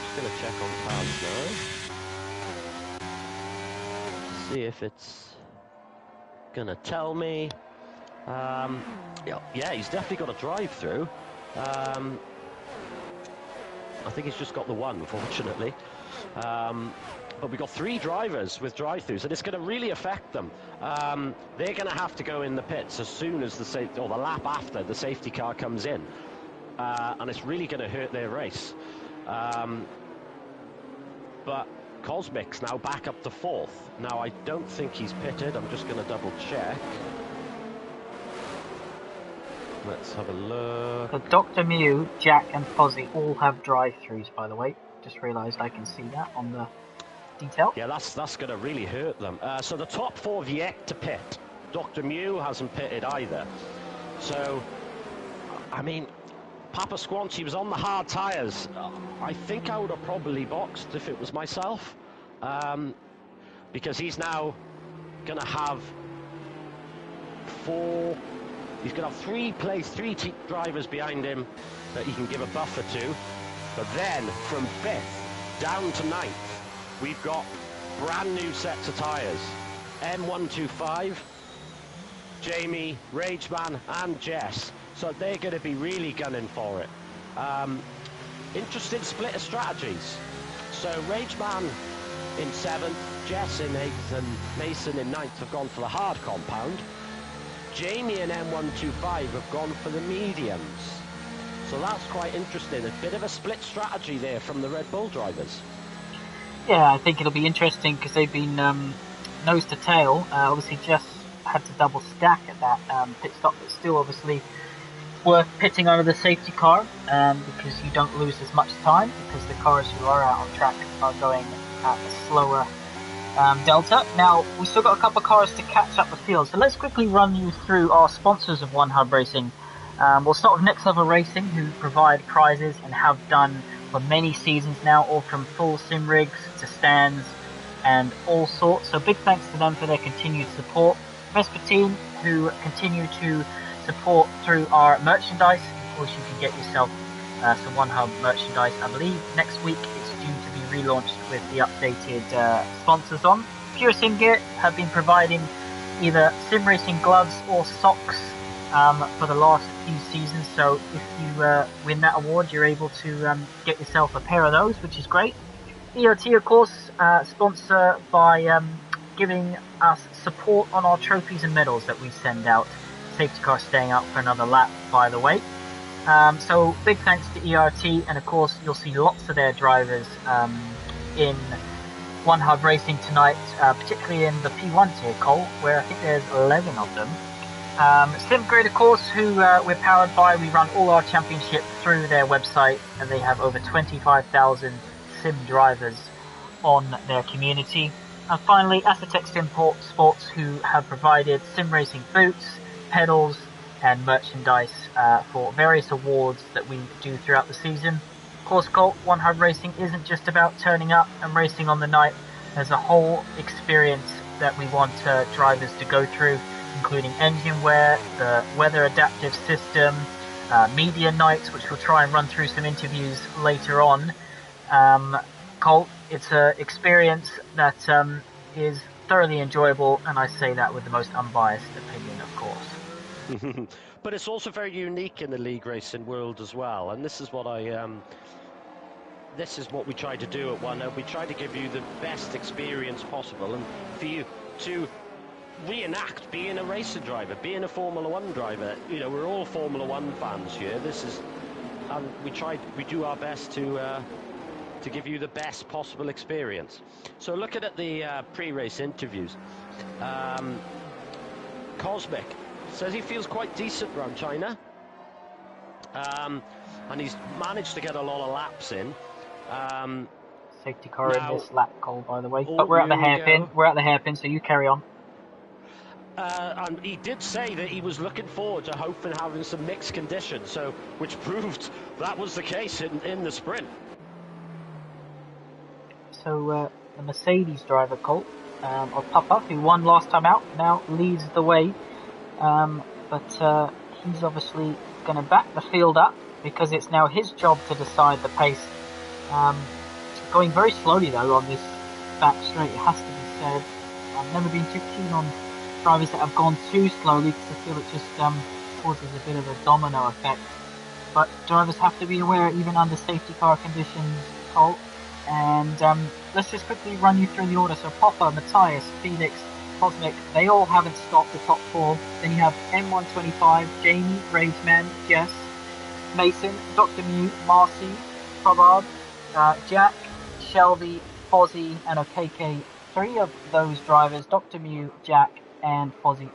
just going to check on Taz now. See if it's going to tell me. Yeah, he's definitely got a drive-through. I think he's just got the one, fortunately. But we've got 3 drivers with drive-throughs, and it's going to really affect them. They're going to have to go in the pits as soon as the lap after the safety car comes in. And it's really going to hurt their race. But Cosmic's now back up to 4th. Now, I don't think he's pitted. I'm just going to double check. Let's have a look. So Dr. Mew, Jack and Fozzie all have drive-throughs, by the way. Just realised I can see that on the detail. Yeah, that's going to really hurt them. So the top 4 have yet to pit. Dr. Mew hasn't pitted either. So, I mean, Papa Squanch, he was on the hard tyres. I think I would have probably boxed if it was myself. Because he's now going to have 4... He's going to have 3 drivers behind him that he can give a buffer to. But then, from 5th down to 9th, we've got brand new sets of tyres. M125, Jamie, Rageman and Jess. So they're going to be really gunning for it. Interesting split of strategies. So Rageman in 7th, Jess in 8th and Mason in 9th have gone for the hard compound. Jamie and M125 have gone for the mediums. So that's quite interesting. A bit of a split strategy there from the Red Bull drivers. Yeah, I think it'll be interesting because they've been nose to tail. Obviously, just had to double stack at that pit stop, but still, obviously, worth pitting under the safety car because you don't lose as much time because the cars who are out on track are going at a slower delta. Now, we still got a couple of cars to catch up the field, so let's quickly run you through our sponsors of One Hub Racing. We'll start with Next Level Racing, who provide prizes and have done for many seasons now, all from full sim rigs to stands and all sorts. So big thanks to them for their continued support. Vespertine, who continue to support through our merchandise. Of course, you can get yourself some One Hub merchandise. I believe next week it's due to be relaunched with the updated sponsors on. Pure Sim Gear have been providing either sim racing gloves or socks for the last few seasons. So if you win that award, you're able to get yourself a pair of those, which is great. ERT, of course, sponsor by giving us support on our trophies and medals that we send out. Safety car staying out for another lap, by the way. So big thanks to ERT, and of course you'll see lots of their drivers in One Hub Racing tonight, particularly in the P1 tier, Cole, where I think there's 11 of them. SimGrid, of course, who we're powered by. We run all our championship through their website, and they have over 25,000 sim drivers on their community. And finally, Acetex Sports, who have provided sim racing boots, pedals, and merchandise for various awards that we do throughout the season. Of course, Colt, One Hub Racing isn't just about turning up and racing on the night. There's a whole experience that we want drivers to go through, including engine wear, the weather adaptive system, media nights, which we'll try and run through some interviews later on. Colt, it's an experience that is thoroughly enjoyable, and I say that with the most unbiased opinion, of course. But it's also very unique in the league racing world as well, and this is what this is what we try to do at One. We try to give you the best experience possible, and for you to reenact being a racing driver, being a Formula One driver. You know, we're all Formula One fans here. This is, and we do our best to give you the best possible experience. So looking at the pre-race interviews, Cosmic says he feels quite decent around China, and he's managed to get a lot of laps in. Safety car in this lap, Cole, by the way. But we're at the hairpin. We're at the hairpin, so you carry on. And he did say that he was looking forward to hoping having some mixed conditions, so which proved that was the case in the sprint. So the Mercedes driver, Colt, of Papa, who won last time out, now leads the way. But he's obviously going to back the field up because it's now his job to decide the pace. Going very slowly though on this back straight, it has to be said. I've never been too keen on drivers that have gone too slowly because I feel it just causes a bit of a domino effect. But drivers have to be aware even under safety car conditions, Colt. And let's just quickly run you through the order. So Popper, Matthias, Felix, Cosmic, they all haven't stopped the top four. Then you have M125, Jamie, Raveman, Jess, Mason, Dr. Mew, Marcy, Probard, Jack, Shelby, Fozzie, and Okeke. Three of those drivers, Dr. Mew, Jack, and Fozzie,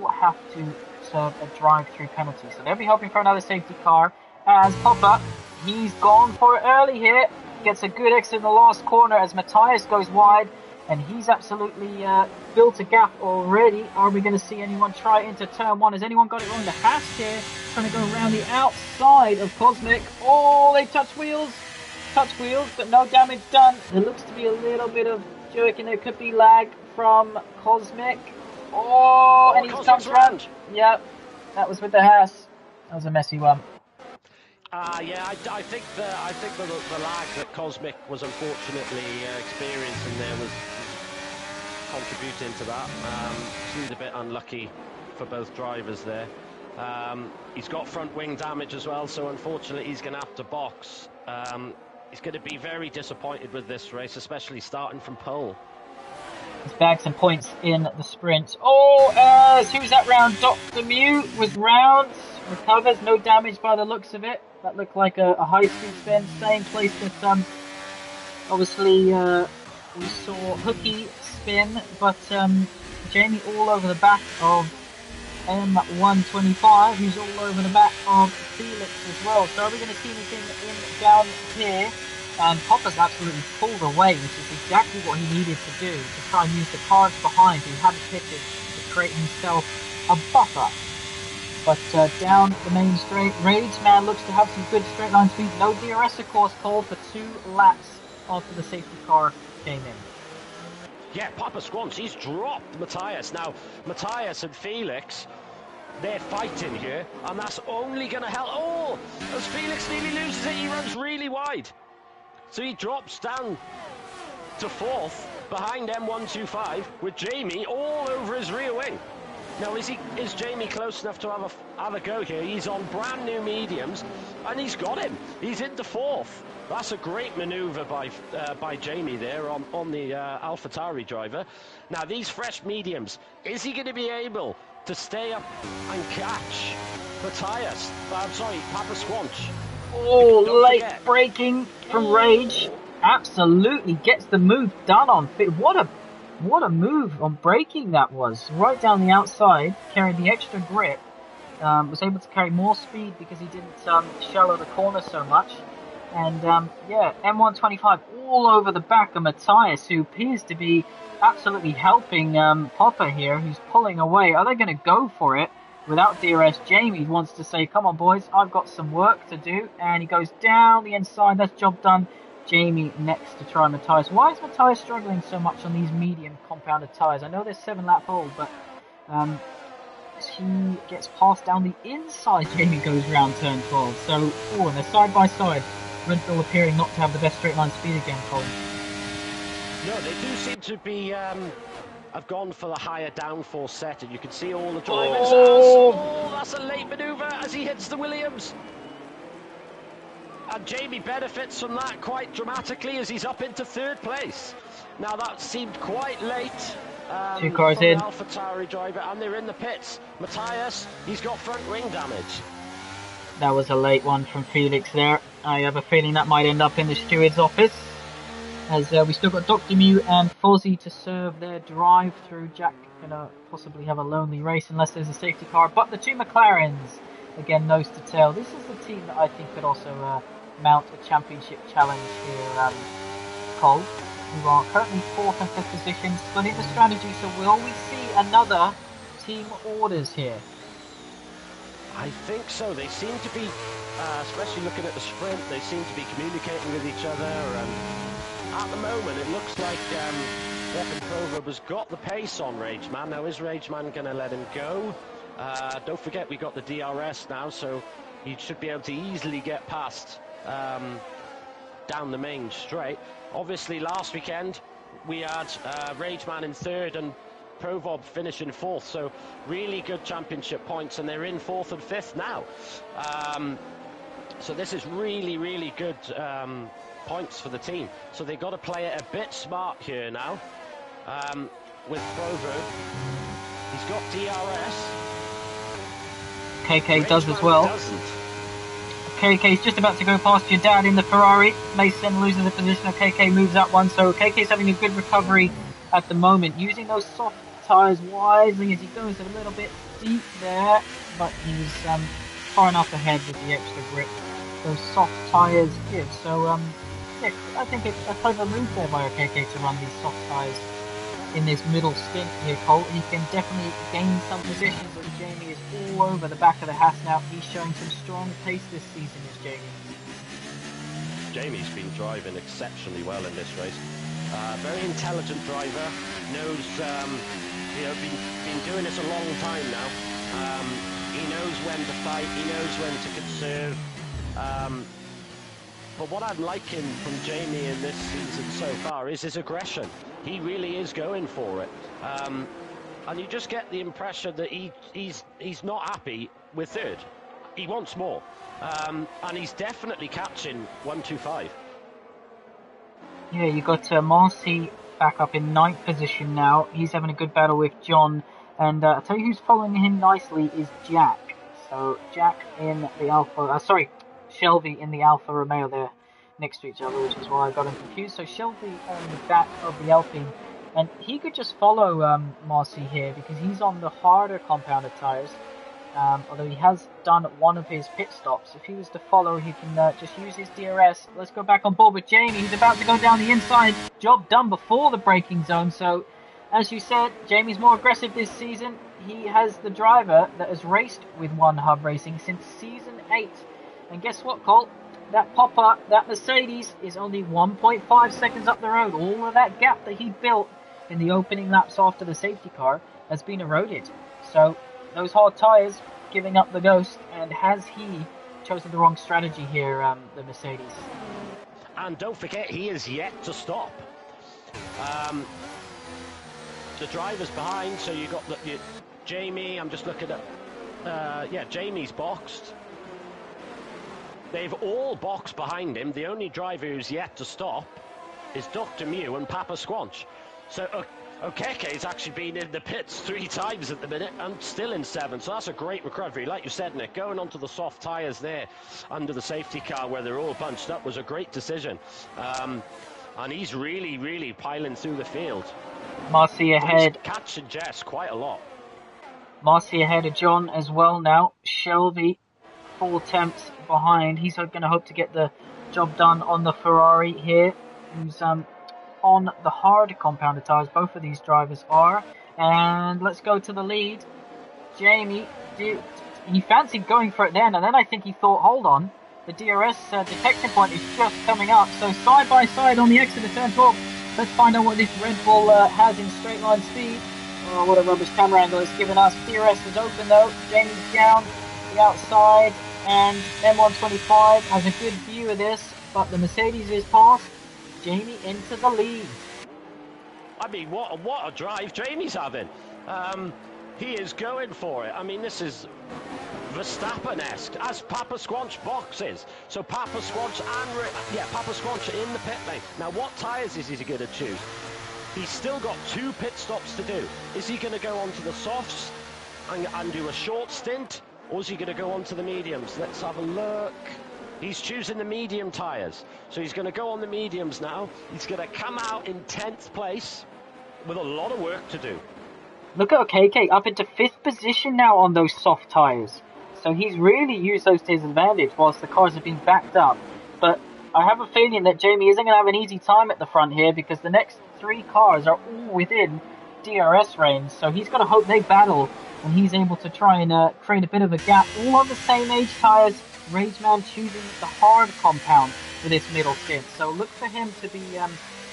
all have to serve a drive-through penalty. So they'll be hoping for another safety car. As Popper, he's gone for it early here. Gets a good exit in the last corner as Matthias goes wide, and he's absolutely built a gap already. Are we going to see anyone try into turn one? Has anyone got it wrong? The Haas here trying to go around the outside of Cosmic. Oh, they touch wheels, but no damage done. There looks to be a little bit of jerking. There could be lag from Cosmic. Oh, and he's come round. Yep, that was with the Haas. That was a messy one. Yeah, I think the lag that Cosmic was unfortunately experiencing there was contributing to that. Seemed a bit unlucky for both drivers there. He's got front wing damage as well, so unfortunately he's going to have to box. He's going to be very disappointed with this race, especially starting from pole. He's bagged some points in the sprint. Oh, who's that round? Dr. Mew was round. Recovers, no damage by the looks of it. That looked like a high-speed spin. Same place that obviously we saw Hooky spin, but Jamie all over the back of M125, who's all over the back of Felix as well. So are we going to see anything in down here? And Popper's absolutely pulled away, which is exactly what he needed to do, to try and use the cars behind who hadn't pitted to create himself a buffer. But down the main straight, Rage Man looks to have some good straight line speed. No DRS, of course, called for 2 laps after the safety car came in. Yeah, Papa Squanch, he's dropped Matthias. Now, Matthias and Felix, they're fighting here, and that's only going to help. Oh, as Felix nearly loses it, he runs really wide. So he drops down to 4th behind M125 with Jamie all over his rear wing. Now, is Jamie close enough to have a go here? He's on brand new mediums, and he's got him. He's into 4th. That's a great manoeuvre by Jamie there on the AlphaTauri driver. Now, these fresh mediums, is he going to be able to stay up and catch Matthias? I'm sorry, Papa Squanch. Oh, late braking from Rage. Absolutely gets the move done on Fit. What a move on braking that was. Right down the outside, carried the extra grip. Was able to carry more speed because he didn't shallow the corner so much. And yeah, M125 all over the back of Matthias, who appears to be absolutely helping Popper here, who's pulling away. Are they going to go for it? Without DRS, Jamie wants to say, come on boys, I've got some work to do. And he goes down the inside, that's job done. Jamie next to try Matthias. Why is Matthias struggling so much on these medium compounded tyres? I know they're 7-lap old, but he gets passed down the inside. Jamie goes round turn 12. So, and they're side by side. Renthal appearing not to have the best straight line speed again, Colin. No, they do seem to be have gone for the higher downforce set, and you can see all the drivers. That's a late manoeuvre as he hits the Williams. And Jamie benefits from that quite dramatically as he's up into 3rd place. Now that seemed quite late. 2 cars in. AlphaTauri driver, and they're in the pits. Matthias, he's got front wing damage. That was a late one from Felix there. I have a feeling that might end up in the steward's office. As we still got Dr. Mew and Fozzie to serve their drive through. Jack gonna possibly have a lonely race unless there's a safety car. But the 2 McLarens, again, nose to tail. This is the team that I think could also mount a championship challenge here, Cole, who are currently 4th and 5th positions, splitting the strategy. So will we see another team orders here? I think so. They seem to be, especially looking at the sprint, they seem to be communicating with each other. And at the moment, it looks like Stefan Proverb has got the pace on Rageman. Now, is Rageman going to let him go? Don't forget, we got the DRS now, so he should be able to easily get past down the main straight. Obviously, last weekend, we had Rageman in 3rd and Proverb finishing 4th, so really good championship points, and they're in 4th and 5th now. So this is really, really good points for the team. So they've got to play it a bit smart here now with Proverb. He's got DRS. KK does as well. KK's just about to go past your dad in the Ferrari. Mason loses a position, KK moves up one, so KK's having a good recovery at the moment, using those soft tyres wisely as he goes a little bit deep there, but he's far enough ahead with the extra grip those soft tyres give. So yeah, I think it's a clever move there by KK to run these soft tyres in this middle stint here, Cole. He can definitely gain some positions, and Jamie is all over the back of the Haas now. He's showing some strong pace this season, is Jamie. Jamie's been driving exceptionally well in this race. Very intelligent driver, knows, been doing this a long time now. He knows when to fight, he knows when to conserve. But what I'm liking from Jamie in this season so far is his aggression. He really is going for it. And you just get the impression that he's not happy with 3rd. He wants more. And he's definitely catching 125. Yeah, you got Marcy back up in 9th position now. He's having a good battle with John. And I'll tell you who's following him nicely is Jack. So Jack in the Alpha... Shelby in the Alfa Romeo there. next to each other, which is why I got them confused. So Shelby on the back of the Alpine, and he could just follow Marcy here because he's on the harder compounded tyres. Although he has done one of his pit stops. If he was to follow, he can just use his DRS. Let's go back on board with Jamie. He's about to go down the inside. Job done before the braking zone. So, as you said, Jamie's more aggressive this season. He has the driver that has raced with One Hub Racing since season 8. And guess what, Colt? That Popper, that Mercedes, is only 1.5 seconds up the road. All of that gap that he built in the opening laps after the safety car has been eroded. So, those hard tyres giving up the ghost, and has he chosen the wrong strategy here, the Mercedes? And don't forget, he is yet to stop. The driver's behind, so you got Jamie. I'm just looking at, Jamie's boxed. They've all boxed behind him. The only driver who's yet to stop is Dr. Mew and Papa Squanch. So Okeke's actually been in the pits 3 times at the minute and still in 7, so that's a great recovery. Like you said, Nick, going onto the soft tyres there under the safety car where they're all bunched up was a great decision. And he's really, really piling through the field. Marcy ahead. He's catching Jess quite a lot. Marcy ahead of John as well now. Shelby 4 tenths behind. He's going to hope to get the job done on the Ferrari here, who's on the hard compounded tyres. Both of these drivers are. And let's go to the lead. Jamie, he fancied going for it then, and then I think he thought, hold on, the DRS detection point is just coming up. So side by side on the exit of turn 12. Let's find out what this Red Bull has in straight line speed. Oh, what a rubbish camera angle it's given us. DRS is open though. Jamie's down the outside, and M125 has a good view of this, but the Mercedes is past. Jamie into the lead. I mean, what a drive Jamie's having. He is going for it. I mean, this is Verstappen-esque, as Papa Squanch boxes. So Papa Squanch Papa Squanch in the pit lane. Now, what tyres is he going to choose? He's still got 2 pit stops to do. Is he going to go onto the softs and do a short stint, or is he going to go onto the mediums? Let's have a look. He's choosing the medium tyres. So he's going to go on the mediums now. He's going to come out in 10th place with a lot of work to do. Look at Okeke up into 5th position now on those soft tyres. So he's really used those to his advantage whilst the cars have been backed up. But I have a feeling that Jamie isn't going to have an easy time at the front here because the next 3 cars are all within DRS range. So he's going to hope they battle and he's able to try and create a bit of a gap. All on the same age tyres. Rageman choosing the hard compound for this middle stint. So look for him to be a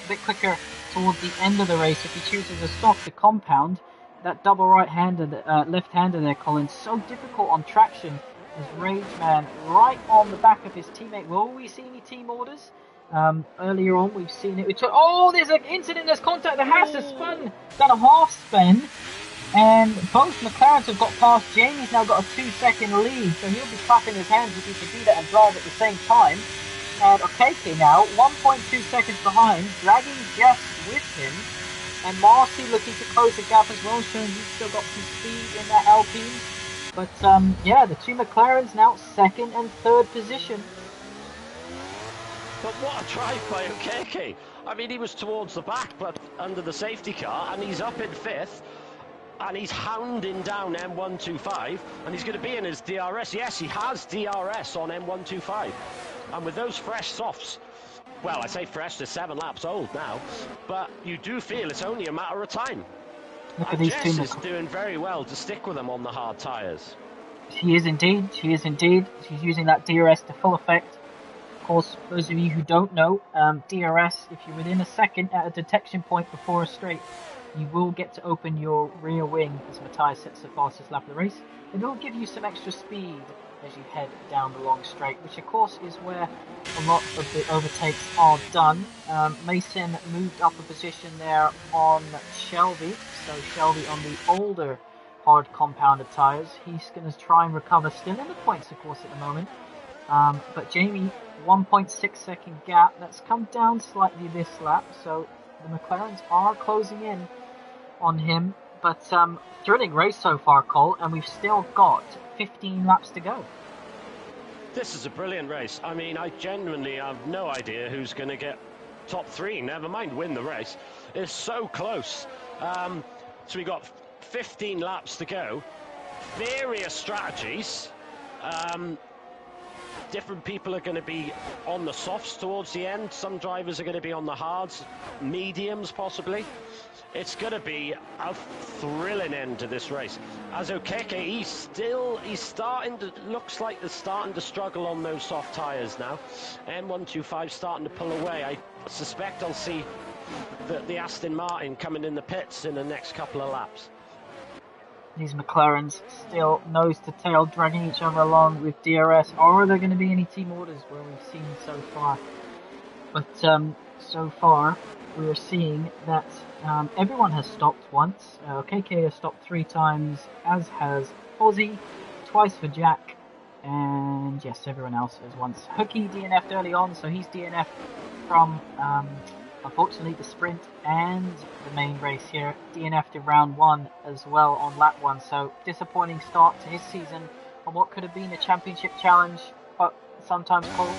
bit quicker towards the end of the race if he chooses a soft, the compound. That double right-hander, left-hander there, Colin, so difficult on traction as Rageman right on the back of his teammate. Will we see any team orders? Earlier on, we've seen it. There's an incident, there's contact. The Haas has done a half spin. And both McLarens have got past. Jamie's now got a 2-second lead, so he'll be clapping his hands if he can do that and drive at the same time. And Okeke now, 1.2 seconds behind, dragging Jess with him. And Marcy looking to close the gap as well, showing he's still got some speed in that Alpine. But the 2 McLarens now 2nd and 3rd position. But what a drive by Okeke. I mean, he was towards the back, but under the safety car, and he's up in 5th. And he's hounding down M125, and he's going to be in his DRS. Yes, he has DRS on M125. And with those fresh softs, well, I say fresh, they're 7 laps old now, but you do feel it's only a matter of time. Look at these Jess is doing very well to stick with them on the hard tyres. She is indeed. She's using that DRS to full effect. Of course, those of you who don't know, DRS, if you're within a second at a detection point before a straight, you will get to open your rear wing as Matthias sets the fastest lap of the race. It will give you some extra speed as you head down the long straight, which of course is where a lot of the overtakes are done. Mason moved up a position there on Shelby, so Shelby on the older hard compounded tyres. He's going to try and recover, still in the points of course at the moment. But Jamie, 1.6 second gap, that's come down slightly this lap, so the McLarens are closing in on him, but thrilling race so far, Cole, and we've still got 15 laps to go. This is a brilliant race. I mean, I genuinely have no idea who's going to get top 3, never mind win the race. It's so close. So we got 15 laps to go. Various strategies. Different people are going to be on the softs towards the end. Some drivers are going to be on the hards, mediums possibly. It's going to be a thrilling end to this race. As Okeke, he's starting to, looks like they're starting to struggle on those soft tyres now. M125 starting to pull away. I suspect I'll see the Aston Martin coming in the pits in the next couple of laps. These McLarens still nose to tail, dragging each other along with DRS. Or are there going to be any team orders where we've seen so far? But so far, we're seeing that everyone has stopped once. KK has stopped 3 times, as has Fozzie, twice for Jack, and yes, everyone else has once. Hooky DNF'd early on, so he's DNF'd from, unfortunately, the sprint and the main race here. DNF'd in round 1 as well on lap 1, so disappointing start to his season on what could have been a championship challenge, but sometimes, Paul,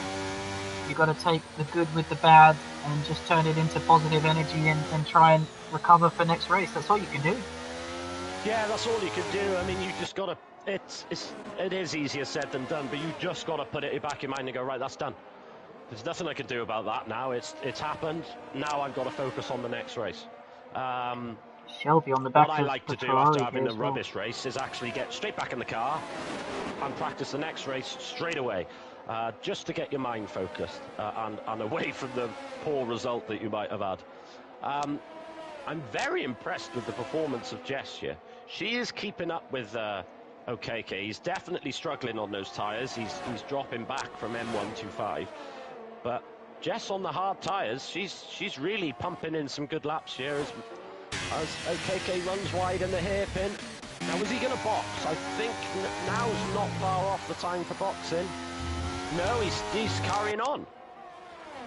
you got to take the good with the bad and just turn it into positive energy and try and recover for next race. That's all you can do. Yeah, that's all you can do. I mean, you just got to... It is easier said than done, but you just got to put it back in mind and go, right, that's done. There's nothing I can do about that now. It's happened. Now I've got to focus on the next race. Shelby on the back. What I like to do after having a rubbish race is actually get straight back in the car and practice the next race straight away. Just to get your mind focused and away from the poor result that you might have had. I'm very impressed with the performance of Jess here. She is keeping up with Okeke. He's definitely struggling on those tyres. He's dropping back from M125. But Jess on the hard tyres, she's really pumping in some good laps here as Okeke runs wide in the hairpin. Now, is he going to box? I think now's not far off the time for boxing. No, he's carrying on.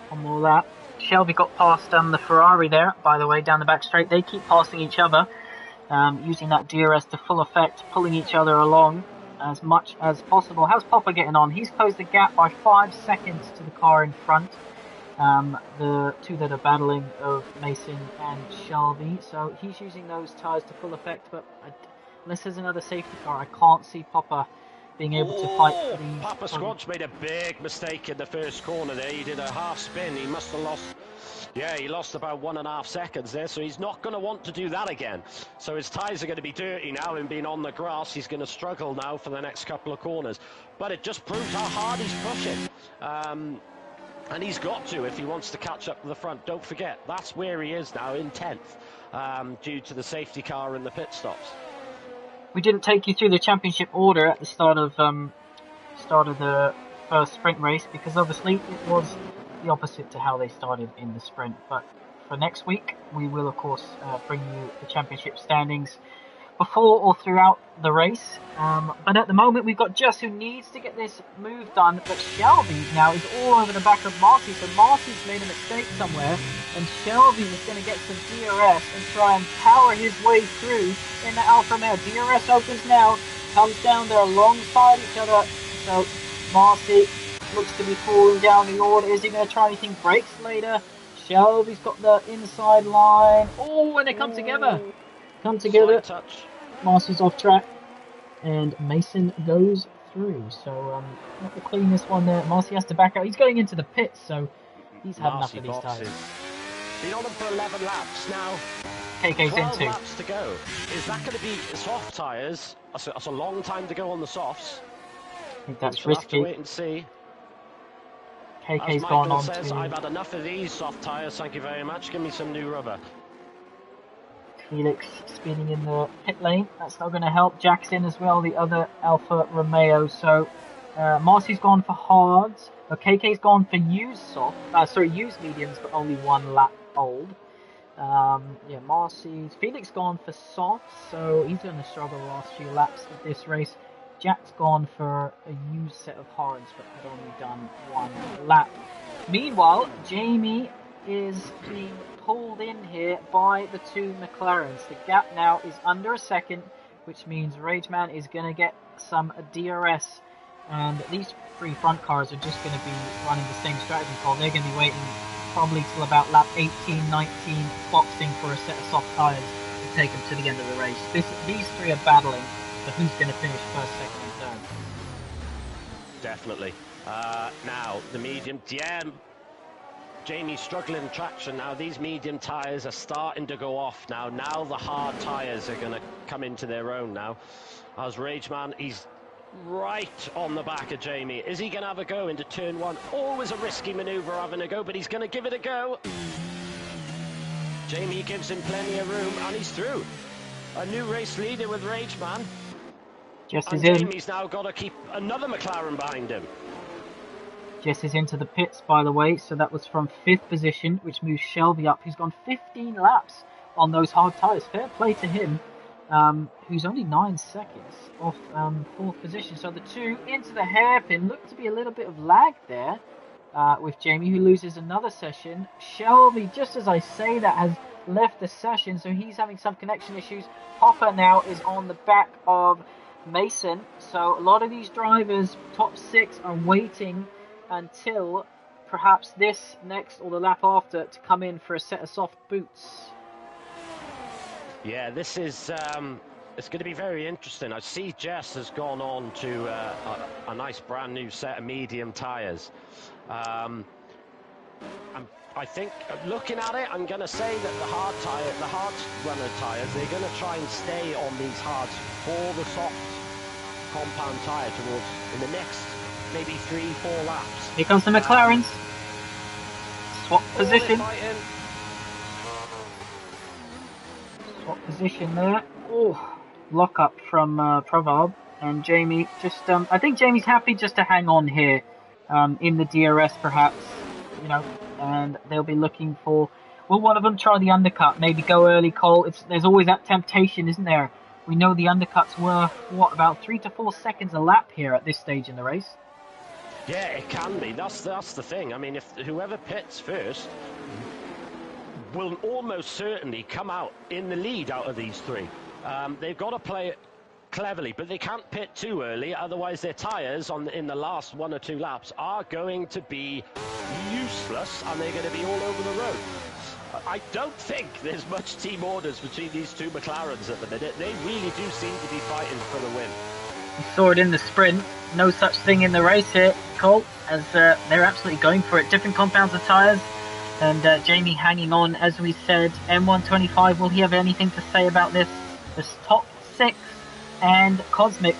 One more lap. Shelby got past the Ferrari there, by the way, down the back straight. They keep passing each other, using that DRS to full effect, pulling each other along as much as possible. How's Popper getting on? He's closed the gap by 5 seconds to the car in front. The two that are battling of Mason and Shelby. So he's using those tyres to full effect, but unless there's another safety car, I can't see Popper being able to fight for these. Papa Squatch made a big mistake in the first corner there. He did a half spin. He must have lost... Yeah, he lost about 1.5 seconds there, so he's not going to want to do that again. So his tyres are going to be dirty now and being on the grass. He's going to struggle now for the next couple of corners. But it just proves how hard he's pushing. And he's got to if he wants to catch up to the front. Don't forget, that's where he is now, in 10th, due to the safety car and the pit stops. We didn't take you through the championship order at the start of the first sprint race because obviously it was the opposite to how they started in the sprint. But for next week, we will of course bring you the championship standings before or throughout the race. But at the moment, we've got Jess who needs to get this move done, but Shelby now is all over the back of Marty. So Marty's made a mistake somewhere, and Shelby is going to get some DRS and try and power his way through in the Alfa Romeo. DRS opens now, comes down there alongside each other. So Marty looks to be falling down the order. Is he going to try anything? Brakes later. Shelby's got the inside line. Oh, and they come together. Slight touch. Marcy's off track, and Mason goes through. So not the cleanest one there. Marcy has to back out. He's going into the pits, so he's had enough of these tyres. Been on them for 11 laps now. KK's 12 in 2. laps to go. Is that going to be soft tyres? That's a long time to go on the softs. I think that's we'll risky. Have to wait and see. KK's gone on says, to... I've had enough of these soft tyres, thank you very much. Give me some new rubber. Felix speeding in the pit lane. That's not going to help. Jack's in as well, the other Alfa Romeo. So Marcy's gone for hards. KK's gone for used used mediums, but only 1 lap old. Felix gone for softs, so he's going to struggle the last few laps of this race. Jack's gone for a used set of hards, but had only done 1 lap. Meanwhile, Jamie is being pulled in here by the 2 McLarens. The gap now is under a second, which means Rageman is going to get some DRS And these three front cars are just going to be running the same strategy, Cole. They're going to be waiting probably till about lap 18, 19, boxing for a set of soft tyres to take them to the end of the race. These three are battling for who's going to finish first, second, and third. Definitely. Now, the medium, yeah, Jamie's struggling traction now. These medium tyres are starting to go off now. Now the hard tyres are going to come into their own now. As Rageman, he's right on the back of Jamie. Is he going to have a go into turn one? Always a risky manoeuvre having a go, but he's going to give it a go. Jamie gives him plenty of room, and he's through. A new race leader with Rageman. Jess and is Jamie's now got to keep another McLaren behind him. Jess is into the pits, by the way, so that was from 5th position, which moves Shelby up. He's gone 15 laps on those hard tyres. Fair play to him, who's only 9 seconds off 4th position. So the two into the hairpin. Looked to be a little bit of lag there with Jamie, who loses another session. Shelby, just as I say that, has left the session, so he's having some connection issues. Hopper now is on the back of Mason. So a lot of these drivers, top 6, are waiting until perhaps this next or the lap after to come in for a set of soft boots. Yeah, this is it's going to be very interesting. I see Jess has gone on to a nice brand new set of medium tyres. I think, looking at it, I'm going to say that the hard runner tyres, they're going to try and stay on these hards for the soft compound tyre towards in the next maybe 3-4 laps. Here comes the McLarens. Swap position. Swap position there. Oh, lock up from Proverb and Jamie. Just, I think Jamie's happy just to hang on here in the DRS, perhaps. You know, and they'll be looking for. Will one of them try the undercut? Maybe go early, Cole. There's always that temptation, isn't there? We know the undercuts were what, about 3 to 4 seconds a lap here at this stage in the race. Yeah, it can be. That's the thing. I mean, if whoever pits first will almost certainly come out in the lead out of these three. They've got to play it cleverly, but they can't pit too early, otherwise their tyres in the last 1 or 2 laps are going to be useless, and they're going to be all over the road. I don't think there's much team orders between these two McLarens at the minute. They really do seem to be fighting for the win. We saw it in the sprint. No such thing in the race here, Cole, as they're absolutely going for it. Different compounds of tyres, and Jamie hanging on, as we said. M125, will he have anything to say about this? The top 6 and Cosmic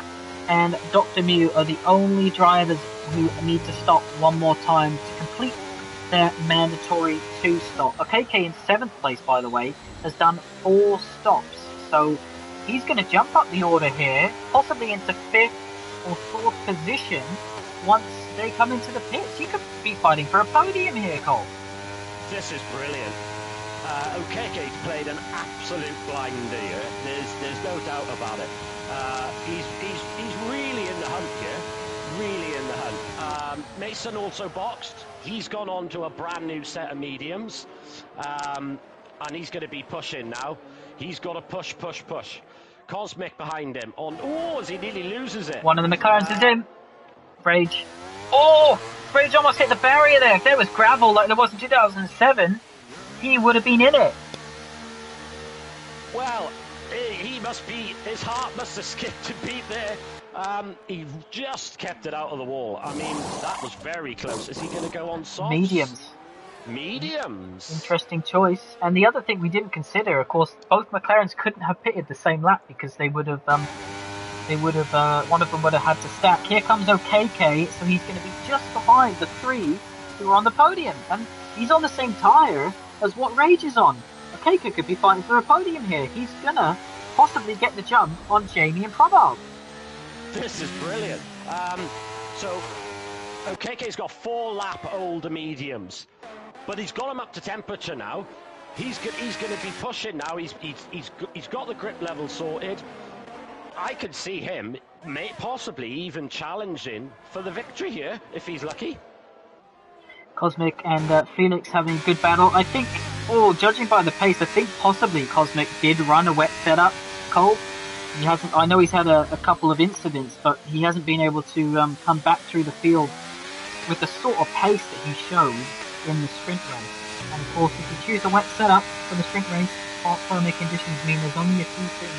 and Dr. Mew are the only drivers who need to stop one more time to complete their mandatory 2 stop. KK in 7th place, by the way, has done 4 stops, so he's going to jump up the order here, possibly into 5th or 4th position once they come into the pits. He could be fighting for a podium here, Cole. This is brilliant. Okeke's played an absolute blinder here. There's no doubt about it. He's really in the hunt here. Really in the hunt. Mason also boxed. He's gone on to a brand new set of mediums. And he's going to be pushing now. He's got to push. Cosmic behind him. As he nearly loses it. One of the McLarens is in. Rage. Oh! Rage almost hit the barrier there. If there was gravel like there was in 2007, he would have been in it. Well, he must be, his heart must have skipped a beat there. He just kept it out of the wall. I mean, that was very close. Is he going to go on softs? Mediums. Interesting choice. And the other thing we didn't consider, of course, both McLarens couldn't have pitted the same lap because they would have, one of them would have had to stack. Here comes OKK, so he's going to be just behind the 3 who are on the podium, and he's on the same tyre as what Rage is on. OKK could be fighting for a podium here. He's gonna possibly get the jump on Jamie and Probal. This is brilliant. So OKK's got 4 lap older mediums, but he's got them up to temperature now. He's going to be pushing now. He's got the grip level sorted. I could see him possibly even challenging for the victory here if he's lucky. Cosmic and Felix having a good battle. I think, judging by the pace, I think possibly Cosmic did run a wet setup, Cole. He hasn't. I know he's had a couple of incidents, but he hasn't been able to come back through the field with the sort of pace that he showed in the sprint race. And of course, if you choose a wet setup for the sprint race, hot firming conditions mean there's only a few things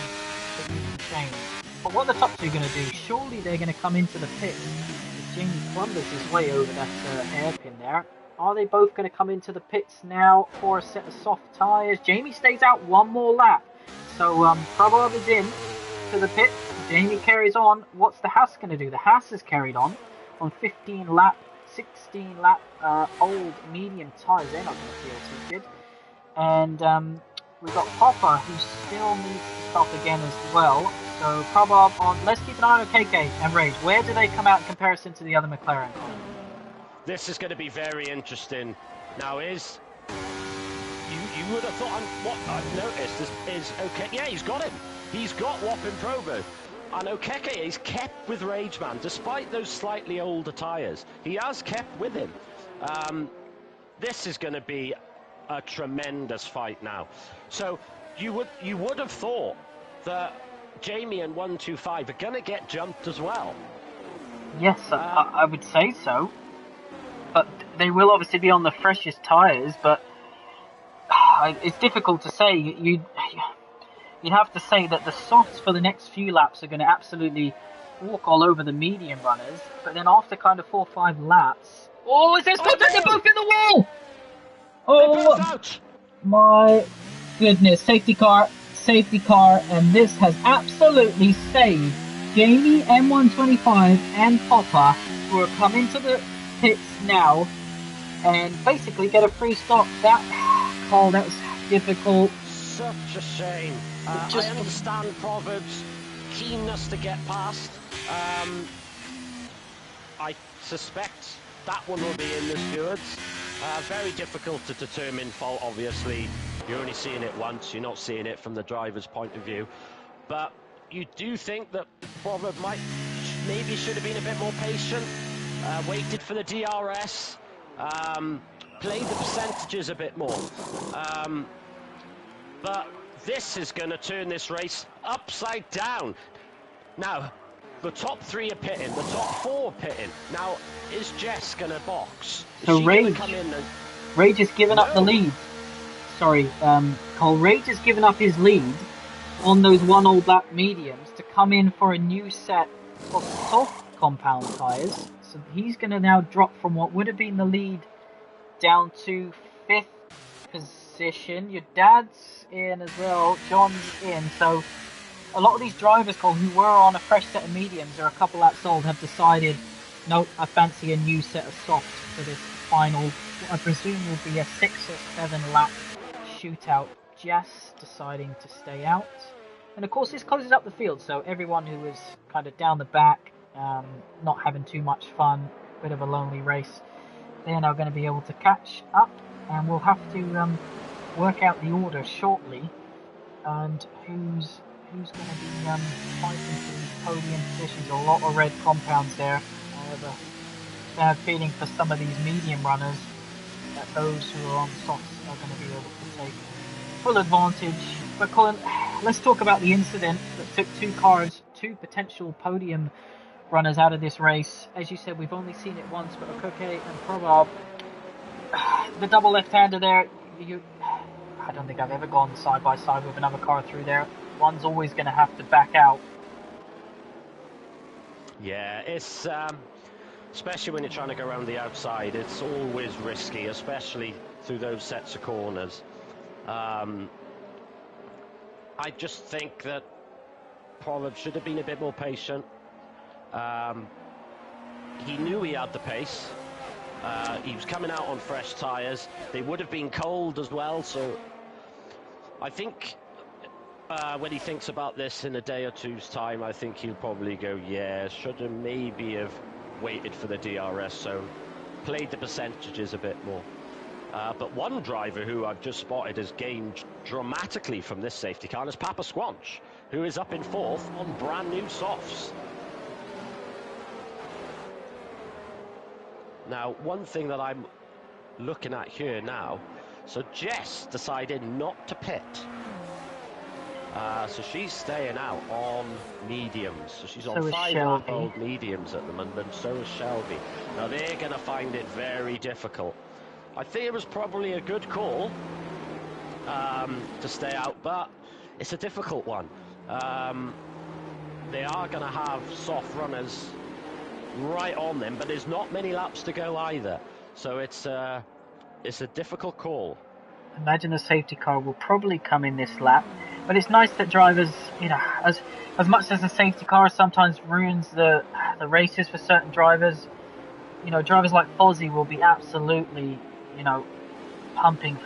that you can change. But what are the top two going to do? Surely they're going to come into the pits as Jamie clumbers his way over that hairpin there. Are they both going to come into the pits now for a set of soft tyres? Jamie stays out one more lap. So Prabhov is in to the pits. Jamie carries on. What's the Haas going to do? The Haas has carried on 16 lap old medium tyres. They're not going to feel too good. And we've got Popper, who still needs to stop again as well. So Prabhov on. Let's keep an eye on KK and Rage. Where do they come out in comparison to the other McLaren? This is going to be very interesting. Now, you would have thought, and what I've noticed is okay. Yeah, he's got him. He's got Whopping Provo. And Okeke is kept with Rageman, despite those slightly older tyres. He has kept with him. This is going to be a tremendous fight now. So you would have thought that Jamie and 125 are going to get jumped as well. Yes, I would say so. But they will obviously be on the freshest tyres. But it's difficult to say. You'd have to say that the softs for the next few laps are going to absolutely walk all over the medium runners. But then after kind of 4 or 5 laps... Oh, is this contact? They're both in the wall! Oh, my goodness. Safety car. And this has absolutely saved Jamie, M125 and Popper, who are coming to the pits now and basically get a free stop. That was difficult. Such a shame. I understand Proverb's keenness to get past. I suspect that one will be in the stewards. Very difficult to determine fault, obviously. You're only seeing it once, you're not seeing it from the driver's point of view. But you do think that Proverb maybe should have been a bit more patient, waited for the DRS, played the percentages a bit more. But this is going to turn this race upside down. Now, the top 3 are pitting, the top 4 are pitting. Now, is Jess going to box? So Rage has given up the lead. Sorry, Cole. Rage has given up his lead on those 1 old lap mediums to come in for a new set of soft compound tyres. So he's going to now drop from what would have been the lead down to 5th position. Your dad's in as well. John's in. So a lot of these drivers, Cole, who were on a fresh set of mediums or a couple laps old, have decided, no, I fancy a new set of softs for this final, what I presume will be a 6 or 7 lap shootout. Jess deciding to stay out. And of course this closes up the field, so everyone who was kind of down the back, not having too much fun, bit of a lonely race, they're now going to be able to catch up, and we'll have to work out the order shortly, and who's going to be fighting for these podium positions. A lot of red compounds there. I have a bad feeling for some of these medium runners that those who are on softs are going to be able to take full advantage. But Colin, let's talk about the incident that took 2 potential podium runners out of this race. As you said, we've only seen it once, but Okoke and Prabhov, the double left-hander there, I don't think I've ever gone side by side with another car through there. One's always going to have to back out. Yeah, it's especially when you're trying to go around the outside, it's always risky, especially through those sets of corners. I just think that Proverb should have been a bit more patient. He knew he had the pace. He was coming out on fresh tyres. They would have been cold as well, so I think when he thinks about this in a day or two's time, I think he'll probably go, yeah, should have maybe have waited for the DRS, so played the percentages a bit more. But one driver who I've just spotted has gained dramatically from this safety car is Papa Squanch, who is up in 4th on brand new softs. Now, one thing that I'm looking at here now, so Jess decided not to pit. So she's staying out on mediums. So she's on So is 5-lap Shelby. old mediums at the moment, and so is Shelby. Now they're going to find it very difficult. I think it was probably a good call to stay out, but it's a difficult one. They are going to have soft runners right on them, but there's not many laps to go either. So it's a difficult call. Imagine a safety car will probably come in this lap, but it's nice that drivers, as much as the safety car sometimes ruins the races for certain drivers, drivers like Fozzie will be absolutely, pumping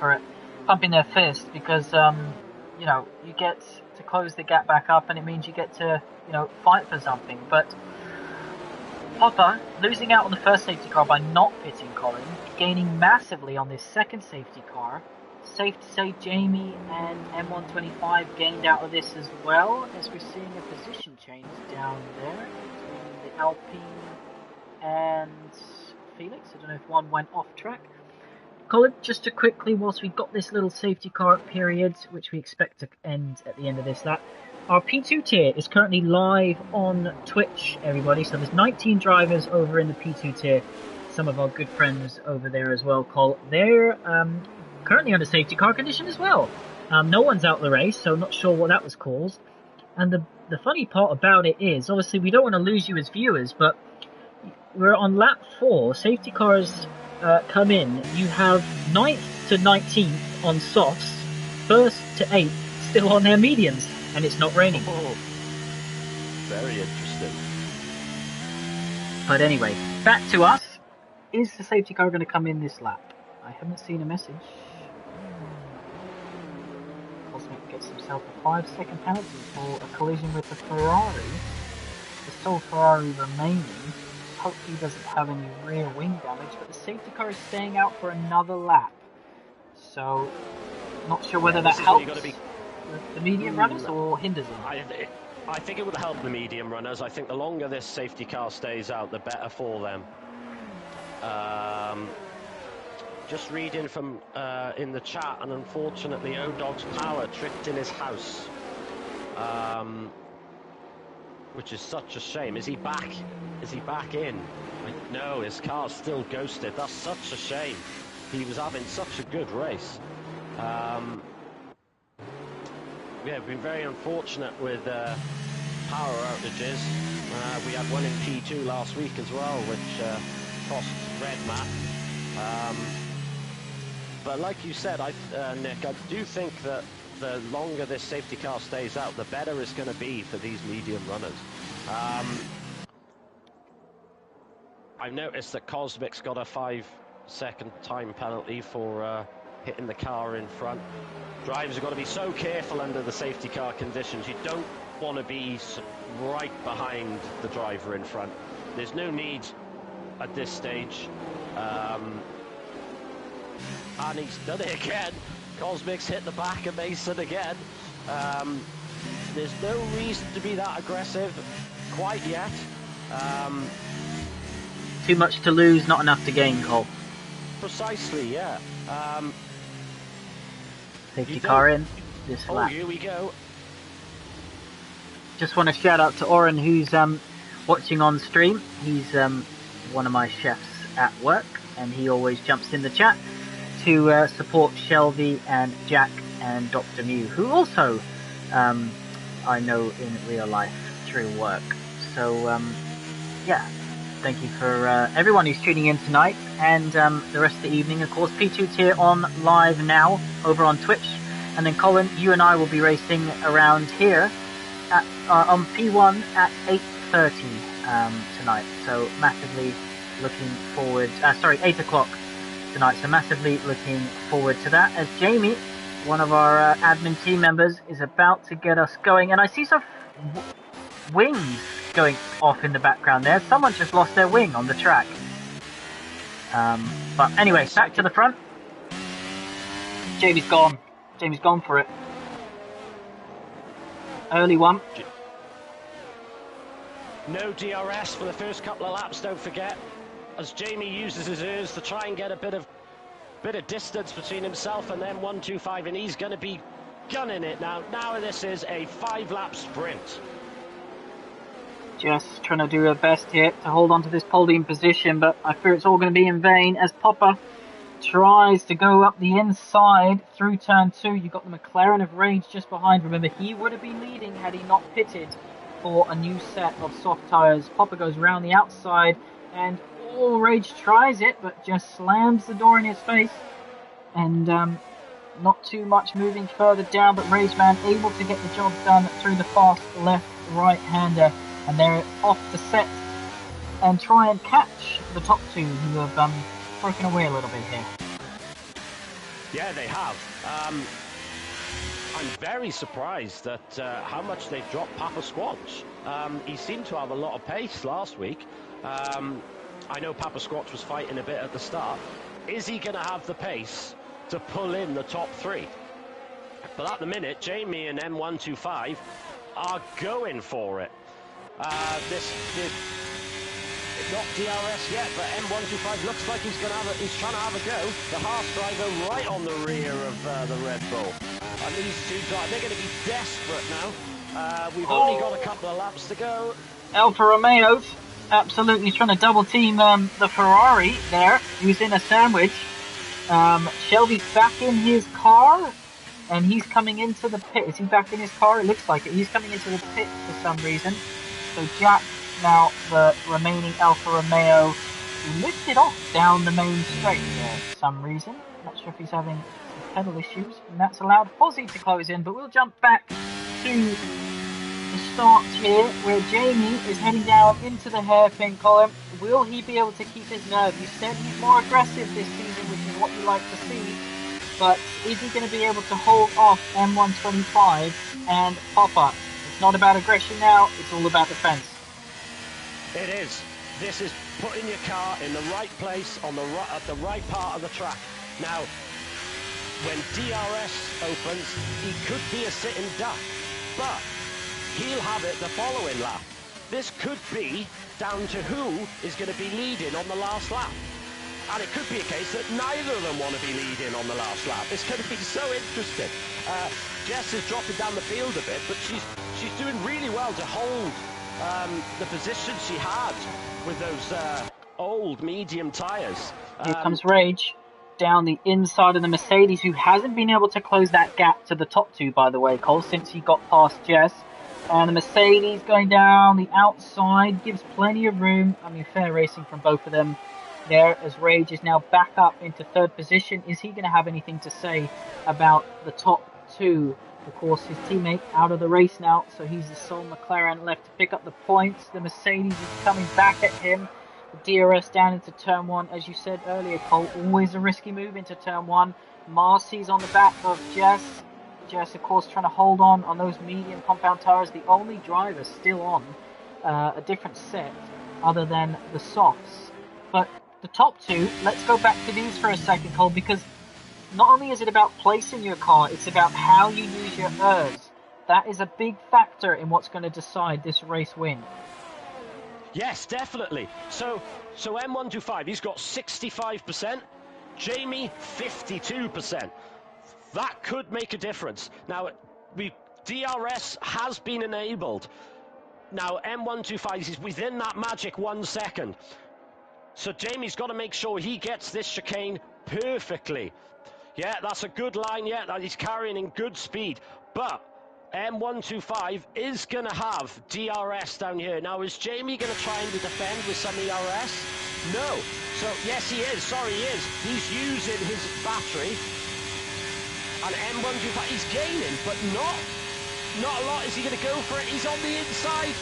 their fist because, you get to close the gap back up, and it means you get to, fight for something. But Popper losing out on the first safety car by not pitting Colin, gaining massively on this second safety car. Safe to say Jamie and M125 gained out of this as well, as we're seeing a position change down there between the Alpine and Felix. I don't know if one went off track. Colin, just to quickly, whilst we've got this little safety car period, which we expect to end at the end of this lap, our P2 tier is currently live on Twitch, everybody. So there's 19 drivers over in the P2 tier. Some of our good friends over there as well, Cole. They're currently under safety car condition as well. No one's out the race, so not sure what that was caused. And the funny part about it is, obviously we don't want to lose you as viewers, but we're on lap 4. Safety cars come in. You have 9th to 19th on softs, 1st to 8th still on their mediums, and it's not raining. Oh, very interesting. But anyway, back to us. Is the safety car going to come in this lap? I haven't seen a message. Cosmic gets himself a 5-second penalty for a collision with the Ferrari. The sole Ferrari remaining. Hopefully he doesn't have any rear wing damage, but the safety car is staying out for another lap. So, not sure whether that helps the medium runners or hinders them. I think it would help the medium runners. I think the longer this safety car stays out, the better for them. Just reading from in the chat, and unfortunately O-Dog's power tripped in his house, which is such a shame. Is he back? Is he back in? No, his car's still ghosted. That's such a shame. He was having such a good race. Yeah, we've been very unfortunate with power outages. We had one in P2 last week as well, which cost Red Matt. But like you said, Nick, I do think that the longer this safety car stays out, the better it's going to be for these medium runners. I've noticed that Cosmic's got a 5-second time penalty for hitting the car in front. Drivers have got to be so careful under the safety car conditions. You don't want to be right behind the driver in front. There's no need at this stage. And he's done it again. Cosmic's hit the back of Mason again. There's no reason to be that aggressive quite yet. Too much to lose, not enough to gain, Cole. Precisely, yeah. Safety car in this lap. Here we go. Just want to shout out to Oren, who's watching on stream. He's one of my chefs at work, and he always jumps in the chat to support Shelby and Jack and Dr. Mew, who also I know in real life through work. So yeah, thank you for everyone who's tuning in tonight and the rest of the evening. Of course, P2 tier on live now over on Twitch, and then Colin, you and I will be racing around here at, on P1 at 8:30 tonight. So massively looking forward. 8 o'clock tonight. So massively looking forward to that. As Jamie, one of our admin team members, is about to get us going, and I see some wings going off in the background there. Someone just lost their wing on the track. But anyway, back to the front. Jamie's gone. Jamie's gone for it. Early one. No DRS for the first couple of laps, don't forget, as Jamie uses his ears to try and get a bit of distance between himself and them 125, and he's going to be gunning it now. Now this is a 5-lap sprint. Just trying to do her best here to hold on to this podium position, but I fear it's all going to be in vain as Popper tries to go up the inside through turn 2. You've got the McLaren of Rage just behind. Remember, he would have been leading had he not pitted for a new set of soft tyres. Popper goes around the outside, and Rage tries it, but just slams the door in his face. And not too much moving further down, but Rageman able to get the job done through the fast left right-hander. And they're off to set and try and catch the top two who have broken away a little bit here. Yeah, they have. I'm very surprised at how much they've dropped Papa Squatch. He seemed to have a lot of pace last week. I know Papa Squatch was fighting a bit at the start. Is he going to have the pace to pull in the top 3? But at the minute, Jamie and M125 are going for it. Not DRS yet, but M125 looks like he's trying to have a go. The Haas driver right on the rear of the Red Bull. And these two guys, they're going to be desperate now. We've only got a couple of laps to go. Alfa Romeo's absolutely trying to double team the Ferrari there, who's in a sandwich. Shelby's back in his car, and he's coming into the pit. Is he back in his car? It looks like it. He's coming into the pit for some reason. So Jack, now the remaining Alfa Romeo, lifted off down the main straight for some reason. Not sure if he's having some pedal issues, and that's allowed Fozzie to close in. But we'll jump back to the start here, where Jamie is heading down into the hairpin column. Will he be able to keep his nerve? You said he's more aggressive this season, which is what you like to see. But is he going to be able to hold off M125 and Popper? It's not about aggression now, it's all about defense. It is. This is putting your car in the right place on at the right part of the track. Now, when DRS opens, he could be a sitting duck, but he'll have it the following lap. This could be down to who is going to be leading on the last lap. And it could be a case that neither of them want to be leading on the last lap. It's going to be so interesting. Jess is dropping down the field a bit, but she's doing really well to hold the position she had with those old medium tyres. Here comes Rage down the inside of the Mercedes, who hasn't been able to close that gap to the top two, by the way, Cole, since he got past Jess. And the Mercedes going down the outside gives plenty of room. I mean, fair racing from both of them there, as Rage is now back up into third position. Is he going to have anything to say about the top two? Of course, his teammate out of the race now, so he's the sole McLaren left to pick up the points. The Mercedes is coming back at him. The DRS down into turn 1, as you said earlier, Cole, always a risky move into turn 1. Marcy's on the back of Jess. Jess, of course, trying to hold on those medium compound tyres. The only driver still on a different set other than the softs. But the top two, let's go back to these for a second, Cole, because not only is it about placing your car, it's about how you use your ERTs. That is a big factor in what's going to decide this race win. Yes, definitely. So M125, he's got 65%. Jamie, 52%. That could make a difference. Now, DRS has been enabled. Now, M125 is within that magic 1 second. So Jamie's got to make sure he gets this chicane perfectly. Yeah, that's a good line. Yeah, that he's carrying in good speed. But M125 is going to have DRS down here. Now, is Jamie going to try and defend with some ERS? No. So, yes, he is. Sorry, he is. He's using his battery. And M125, he's gaining, but not a lot. Is he going to go for it? He's on the inside.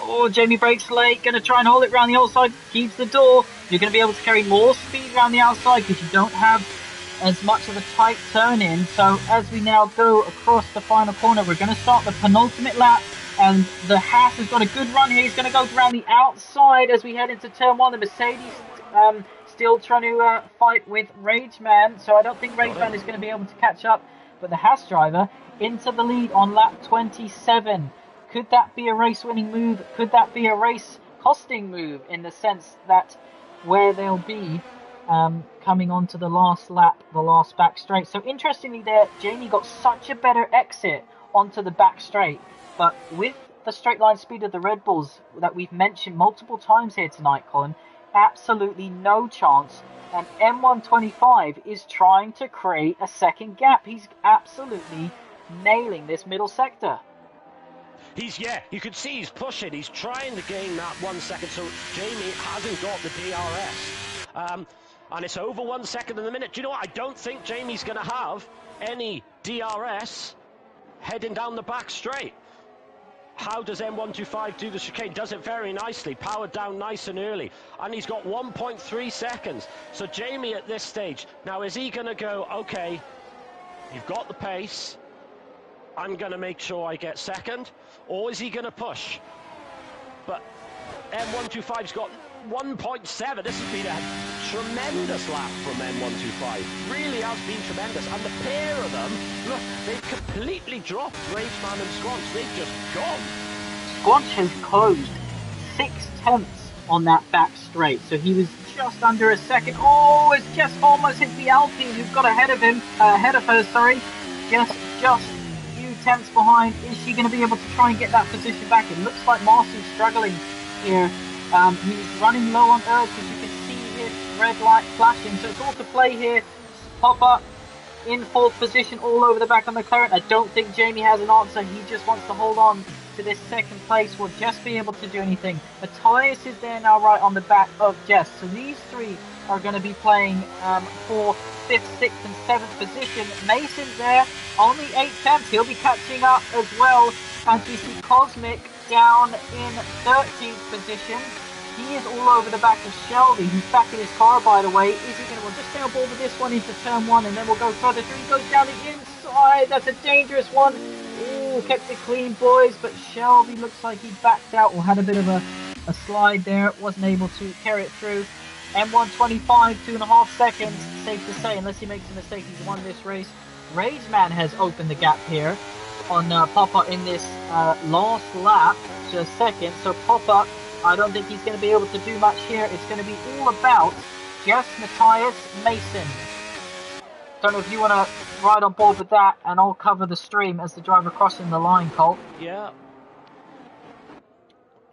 Oh, Jamie brakes late, going to try and hold it around the outside, keeps the door. You're going to be able to carry more speed around the outside because you don't have as much of a tight turn in. So as we now go across the final corner, we're going to start the penultimate lap, and the Haas has got a good run here. He's going to go around the outside as we head into turn 1. The Mercedes still trying to fight with Rageman, so I don't think Rageman is going to be able to catch up. But the Haas driver into the lead on lap 27. Could that be a race-winning move? Could that be a race-costing move, in the sense that where they'll be coming onto the last lap, the last back straight. So interestingly there, Jamie got such a better exit onto the back straight, but with the straight line speed of the Red Bulls that we've mentioned multiple times here tonight, Colin, absolutely no chance. And M125 is trying to create a second gap. He's absolutely nailing this middle sector. You can see he's pushing. He's trying to gain that 1 second. So Jamie hasn't got the DRS. And it's over 1 second in the minute. Do you know what? I don't think Jamie's going to have any DRS heading down the back straight. How does M125 do the chicane? Does it very nicely, powered down nice and early. And he's got 1.3 seconds. So Jamie at this stage, now is he going to go, okay, you've got the pace, I'm going to make sure I get second, or is he going to push? But M125's got 1.7. This has been a tremendous lap from M125. Really has been tremendous. And the pair of them, look, they've completely dropped Rageman and Squanch. They've just gone. Squanch has closed 6/10 on that back straight. So he was just under a second. Oh, it's just almost hit the Alpine who've got ahead of her, sorry. Just few tenths behind. Is she going to be able to try and get that position back? It looks like Marcy's struggling here. He's running low on Earth, as you can see his red light flashing. So it's all to play here. Pop up in fourth position all over the back of McLaren. I don't think Jamie has an answer. He just wants to hold on to this second place. Will Jess be able to do anything? Matthias is there now right on the back of Jess. So these three are going to be playing for 5th, 6th and 7th position. Mason's there, only 8/10. He'll be catching up as well. As we see Cosmic down in 13th position. He is all over the back of Shelby, who's back in his car, by the way. Is he going to just stay on board with this one into turn 1, and then we'll go further through? He goes down the inside. That's a dangerous one. Ooh, kept it clean, boys, but Shelby looks like he backed out or had a bit of a slide there. Wasn't able to carry it through. M125, 2.5 seconds, safe to say, unless he makes a mistake, he's won this race. Rageman has opened the gap here on Papa in this last lap, just second. So Papa, I don't think he's going to be able to do much here. It's going to be all about Jess, Matthias, Mason. Don't know if you want to ride on board with that, and I'll cover the stream as the driver crossing the line, Colt. Yeah.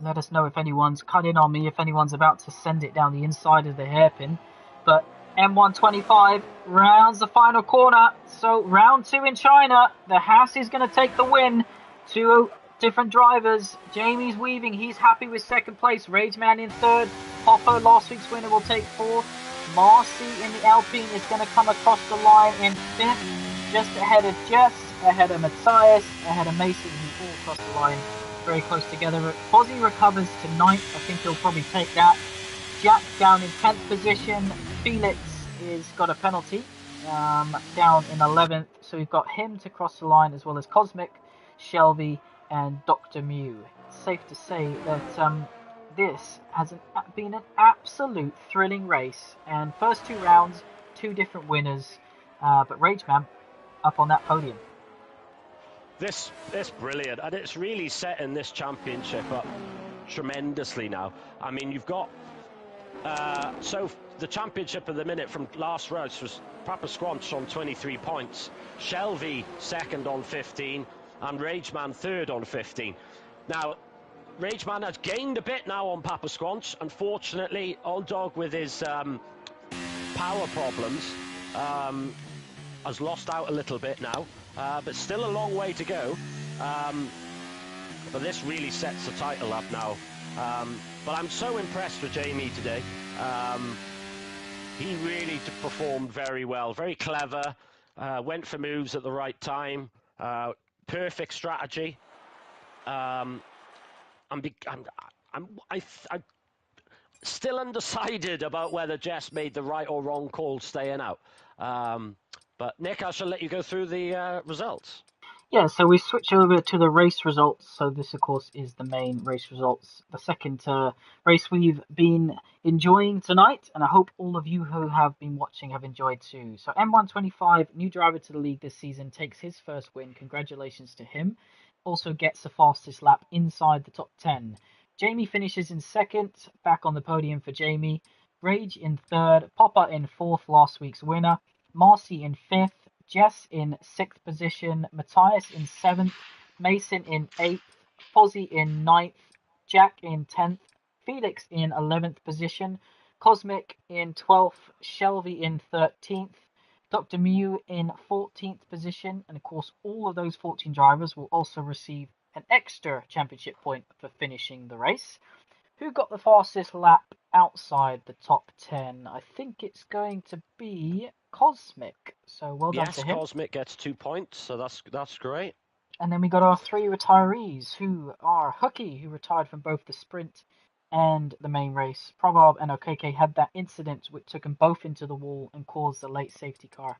Let us know if anyone's cut in on me, if anyone's about to send it down the inside of the hairpin. But M125 rounds the final corner. So round 2 in China. The Haas is going to take the win. 2 different drivers. Jamie's weaving. He's happy with second place. Rageman in third. Popper, last week's winner, will take fourth. Marcy in the Alpine is going to come across the line in fifth. Just ahead of Jess, ahead of Matthias, ahead of Mason, who all cross the line very close together. Fozzie recovers to 9th. I think he'll probably take that. Jack down in 10th position. Felix is got a penalty down in 11th. So we've got him to cross the line, as well as Cosmic, Shelby and Dr. Mew. It's safe to say that this has been an absolute thrilling race. And first 2 rounds, 2 different winners. But Rageman up on that podium. This brilliant, and it's really setting this championship up tremendously now. I mean, you've got so the championship at the minute from last race was Papa Squanch on 23 points, Shelby second on 15, and Rageman third on 15. Now, Rageman has gained a bit now on Papa Squanch. Unfortunately, Old Dog with his power problems has lost out a little bit now. But still a long way to go. But this really sets the title up now. But I'm so impressed with Jamie today. He really performed very well, very clever, went for moves at the right time, perfect strategy. I'm still undecided about whether Jess made the right or wrong call staying out. But Nick, I shall let you go through the results. Yeah, so we switch over to the race results. So this, of course, is the main race results. The second race we've been enjoying tonight, and I hope all of you who have been watching have enjoyed too. So M125, new driver to the league this season, takes his first win. Congratulations to him. Also gets the fastest lap inside the top 10. Jamie finishes in second, back on the podium for Jamie. Rage in third, Popper in fourth, last week's winner, Marcy in fifth, Jess in sixth position, Matthias in seventh, Mason in eighth, Fozzie in ninth, Jack in 10th, Felix in 11th position, Cosmic in 12th, Shelby in 13th, Dr. Mew in 14th position, and of course all of those 14 drivers will also receive an extra championship point for finishing the race. Who got the fastest lap outside the top 10? I think it's going to be Cosmic. So well done to Yes, him. Cosmic gets 2 points, so that's great. And then we got our three retirees, who are Hooky, who retired from both the sprint and the main race. Probob and OKK had that incident which took them both into the wall and caused a late safety car.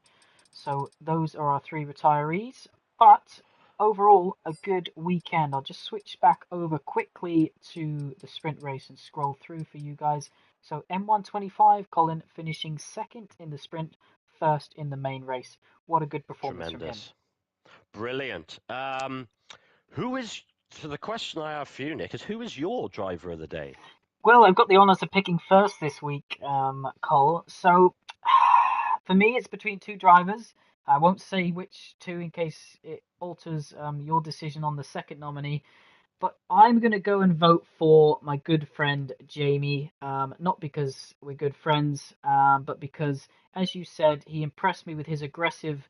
So those are our three retirees. But overall, a good weekend. I'll just switch back over quickly to the sprint race and scroll through for you guys. So M125, Colin finishing second in the sprint, first in the main race. What a good performance from him. Tremendous. Brilliant. So the question I have for you, Nick, is who is your driver of the day? Well, I've got the honours of picking first this week, Cole. So for me, it's between two drivers. I won't say which two in case it alters your decision on the second nominee. But I'm going to go and vote for my good friend Jamie, not because we're good friends, but because, as you said, he impressed me with his aggressive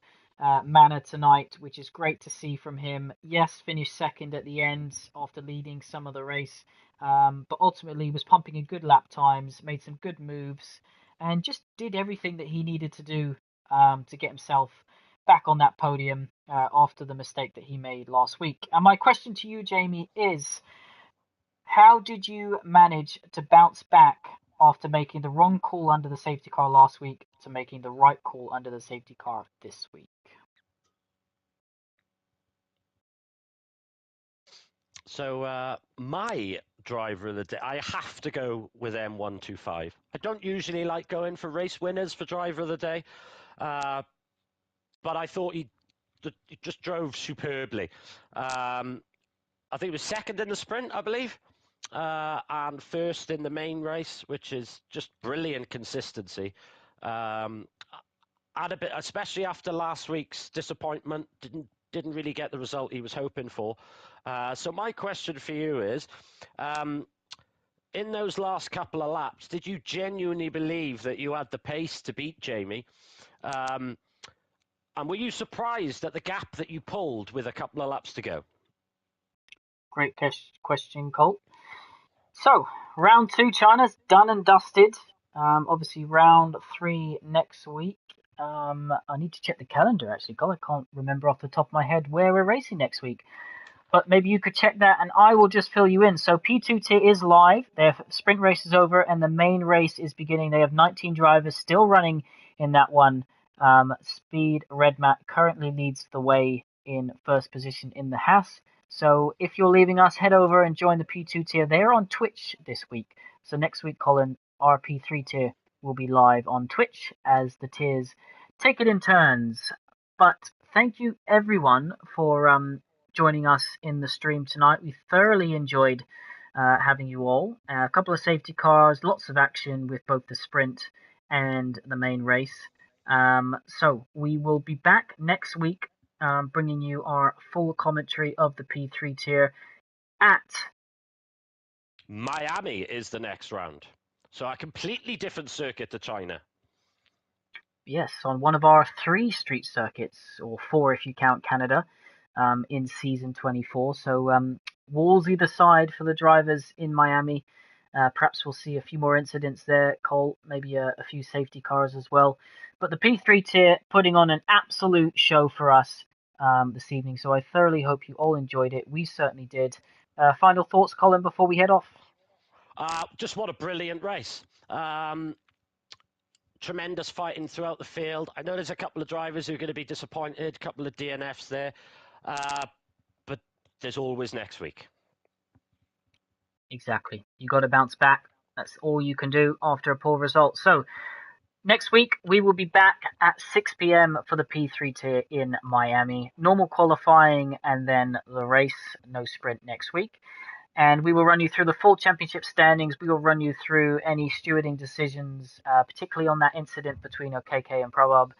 manner tonight, which is great to see from him. Yes, finished second at the end after leading some of the race, but ultimately was pumping in good lap times, made some good moves, and just did everything that he needed to do to get himself back on that podium after the mistake that he made last week. And my question to you, Jamie, is how did you manage to bounce back after making the wrong call under the safety car last week to making the right call under the safety car this week? So my driver of the day, I have to go with M125. I don't usually like going for race winners for driver of the day, but I thought he just drove superbly. I think he was second in the sprint, I believe, and first in the main race, which is just brilliant consistency. Had a bit, especially after last week's disappointment, didn't really get the result he was hoping for. So my question for you is, in those last couple of laps, did you genuinely believe that you had the pace to beat Jamie? And were you surprised at the gap that you pulled with a couple of laps to go? Great question, Colt. So, round two, China's done and dusted. Obviously, round three next week. I need to check the calendar actually. God, I can't remember off the top of my head where we're racing next week. But maybe you could check that and I will just fill you in. So P2 tier is live. Their sprint race is over and the main race is beginning. They have 19 drivers still running in that one. Speed Redmat currently leads the way in first position in the Haas. So if you're leaving us, head over and join the P2 tier. They're on Twitch this week. So next week, Colin, our P3 tier will be live on Twitch as the tiers take it in turns. But thank you everyone for joining us in the stream tonight. We thoroughly enjoyed having you all. A couple of safety cars, lots of action with both the sprint and the main race. So we will be back next week, bringing you our full commentary of the P3 tier at Miami is the next round. So a completely different circuit to China. Yes, on one of our 3 street circuits, or 4 if you count Canada, in season 24. So walls either side for the drivers in Miami. Perhaps we'll see a few more incidents there, Cole, maybe a few safety cars as well. But the P3 tier putting on an absolute show for us this evening. So I thoroughly hope you all enjoyed it. We certainly did. Final thoughts, Colin, before we head off? Just what a brilliant race. Tremendous fighting throughout the field. I know there's a couple of drivers who are going to be disappointed, a couple of DNFs there, but there's always next week. Exactly. You got to bounce back. That's all you can do after a poor result. So next week, we will be back at 6 p.m. for the P3 tier in Miami. Normal qualifying and then the race. No sprint next week. and we will run you through the full championship standings. We will run you through any stewarding decisions, particularly on that incident between OKK and Probab,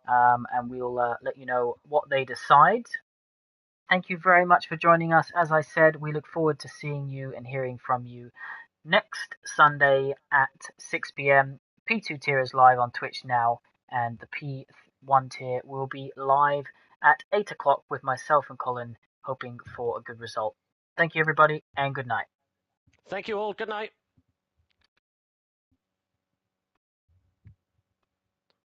and we'll let you know what they decide. Thank you very much for joining us. As I said, we look forward to seeing you and hearing from you next Sunday at 6 p.m. P2 tier is live on Twitch now, and the P1 tier will be live at 8 o'clock with myself and Colin, hoping for a good result. Thank you, everybody, and good night. Thank you all. Good night.